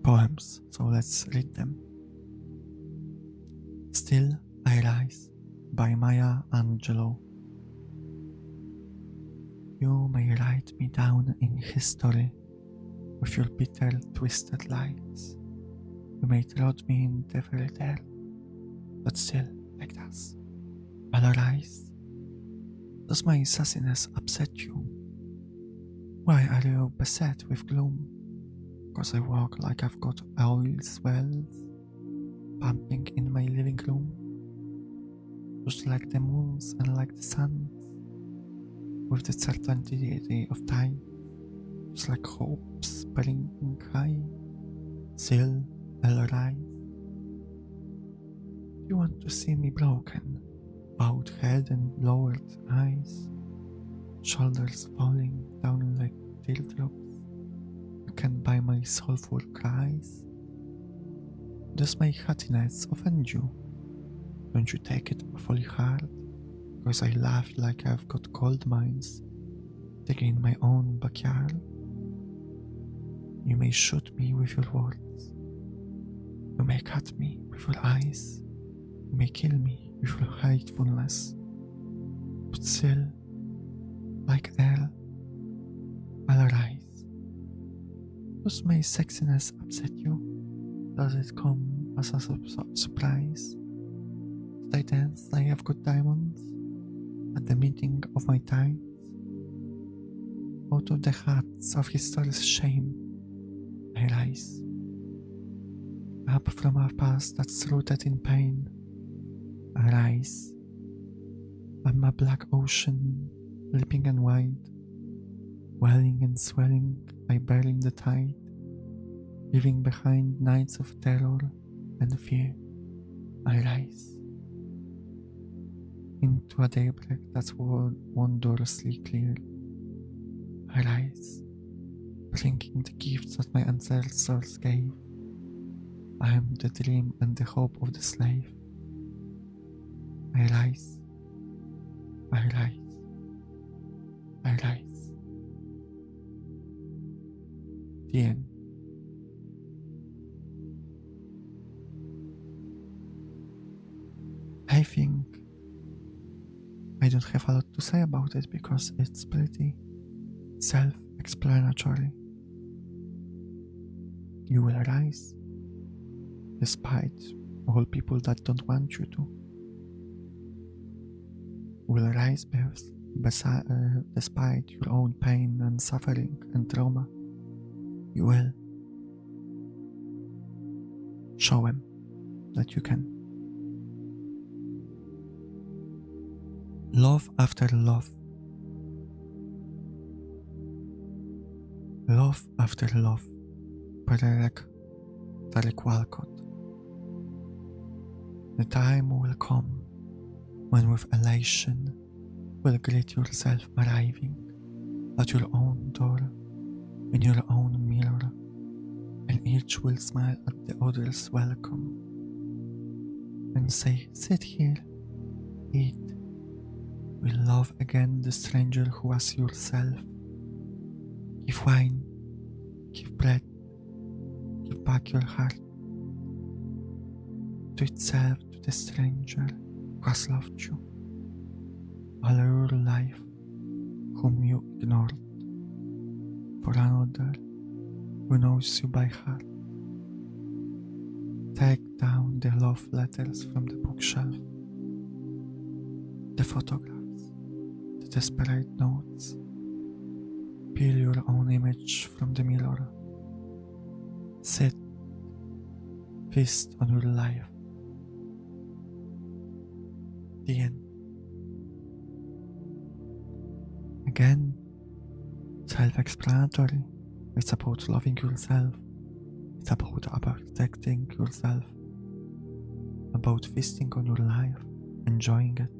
poems, so let's read them. Still I Rise by Maya Angelou. You may write me down in history with your bitter, twisted lies. You may trot me in the fairy tale, but still, like this, I'll arise. Does my sassiness upset you? Why are you beset with gloom? Cause I walk like I've got oil swells pumping in my living room, just like the moons and like the suns, with the certainty of time, just like hope springing high, still I'll rise. You want to see me broken, bowed head and lowered eyes, shoulders falling down like teardrops? You can buy my soulful cries. Does my haughtiness offend you? Don't you take it awfully hard? Cause I laugh like I've got gold mines digging in my own backyard. You may shoot me with your words. You may cut me with your eyes. You may kill me with your hatefulness. But still, like air, I'll rise. Does my sexiness upset you? Does it come as a surprise? Did I dance like I've got diamonds at the meeting of my tides? Out of the hearts of history's shame, I rise. Up from a past that's rooted in pain, I rise. I'm a black ocean, leaping and wide, welling and swelling, I bear in the tide, leaving behind nights of terror and fear, I rise. Into a daybreak that's wondrously clear, I rise, bringing the gifts that my ancestors gave. I am the dream and the hope of the slave. I rise, I rise, I rise. The end. I think I don't have a lot to say about it because it's pretty self-explanatory. You will rise, despite all people that don't want you to. You will rise despite your own pain and suffering and trauma. You will show them that you can. Love after love. Love after love. Perek Tarek Walcott. The time will come when with elation will greet yourself arriving at your own door, in your own mirror, and each will smile at the other's welcome and say, sit here, eat. We love again the stranger who was yourself. Give wine, give bread, give back your heart to itself, to the stranger who has loved you all your life, whom you ignored, for another who knows you by heart. Take down the love letters from the bookshelf, the photographs, the desperate notes. Peel your own image from the mirror. Sit, feast on your life. The end. Again, self-explanatory, It's about loving yourself. It's about protecting yourself. About feasting on your life, enjoying it.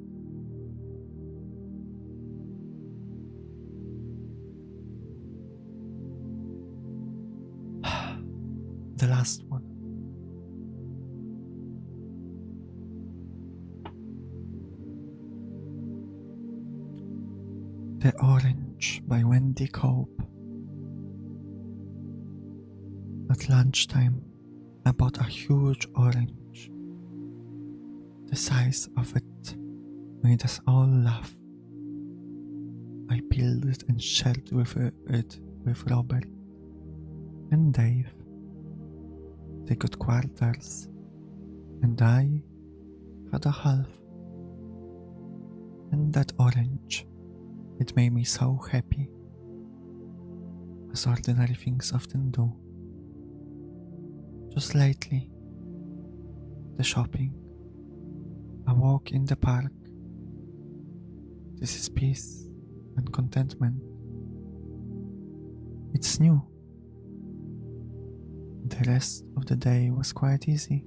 The last one. The Orange by Wendy Cope. At lunchtime, I bought a huge orange. The size of it made us all laugh. I peeled it and shared it with Robert and Dave. They got quarters, and I had a half. And that orange, it made me so happy, as ordinary things often do. Just lately, the shopping, a walk in the park. This is peace and contentment. It's new. The rest of the day was quite easy.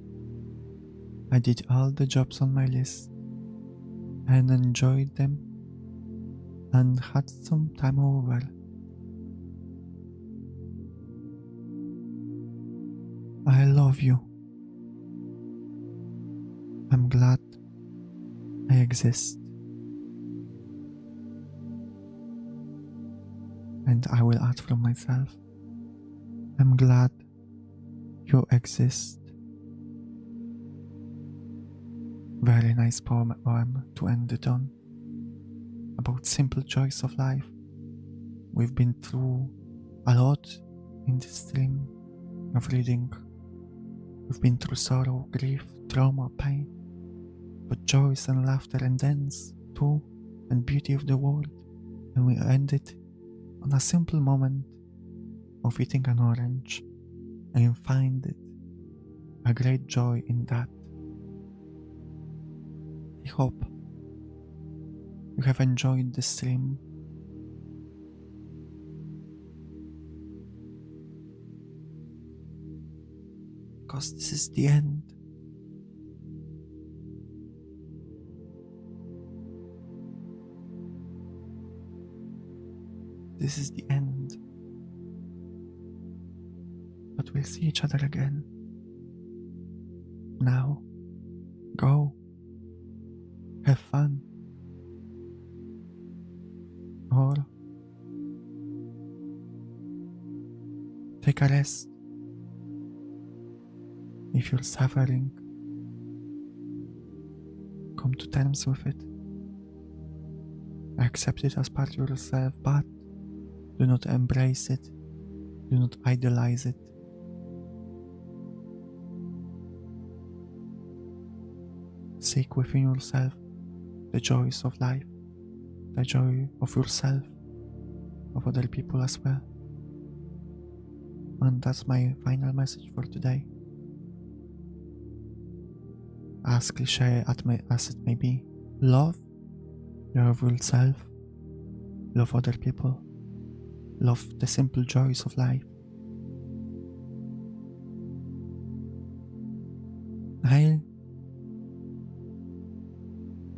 I did all the jobs on my list and enjoyed them and had some time over. I love you. I'm glad I exist. And I will add from myself, I'm glad you exist. Very nice poem to end it on. About simple joys of life. We've been through a lot in this stream of reading. We've been through sorrow, grief, trauma, pain, but joys and laughter and dance too, and beauty of the world. And we ended on a simple moment of eating an orange, and find it a great joy in that. I hope you have enjoyed the stream. Because this is the end. This is the end. But we'll see each other again. Now, go. Have fun. Or take a rest. If you're suffering, come to terms with it. Accept it as part of yourself, but do not embrace it. Do not idolize it. Seek within yourself the joys of life, the joy of yourself, of other people as well. And that's my final message for today. As cliche as it may be, love yourself, love other people, love the simple joys of life. I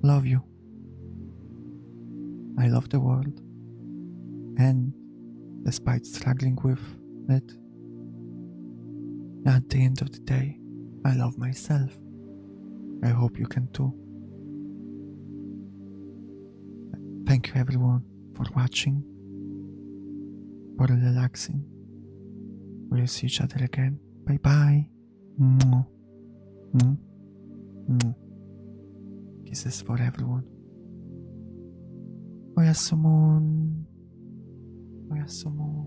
love you. I love the world, and despite struggling with it, at the end of the day, I love myself. I hope you can too. Thank you everyone for watching, for relaxing. We'll see each other again. Bye bye. Kisses for everyone. Oyasumon. Oyasumon.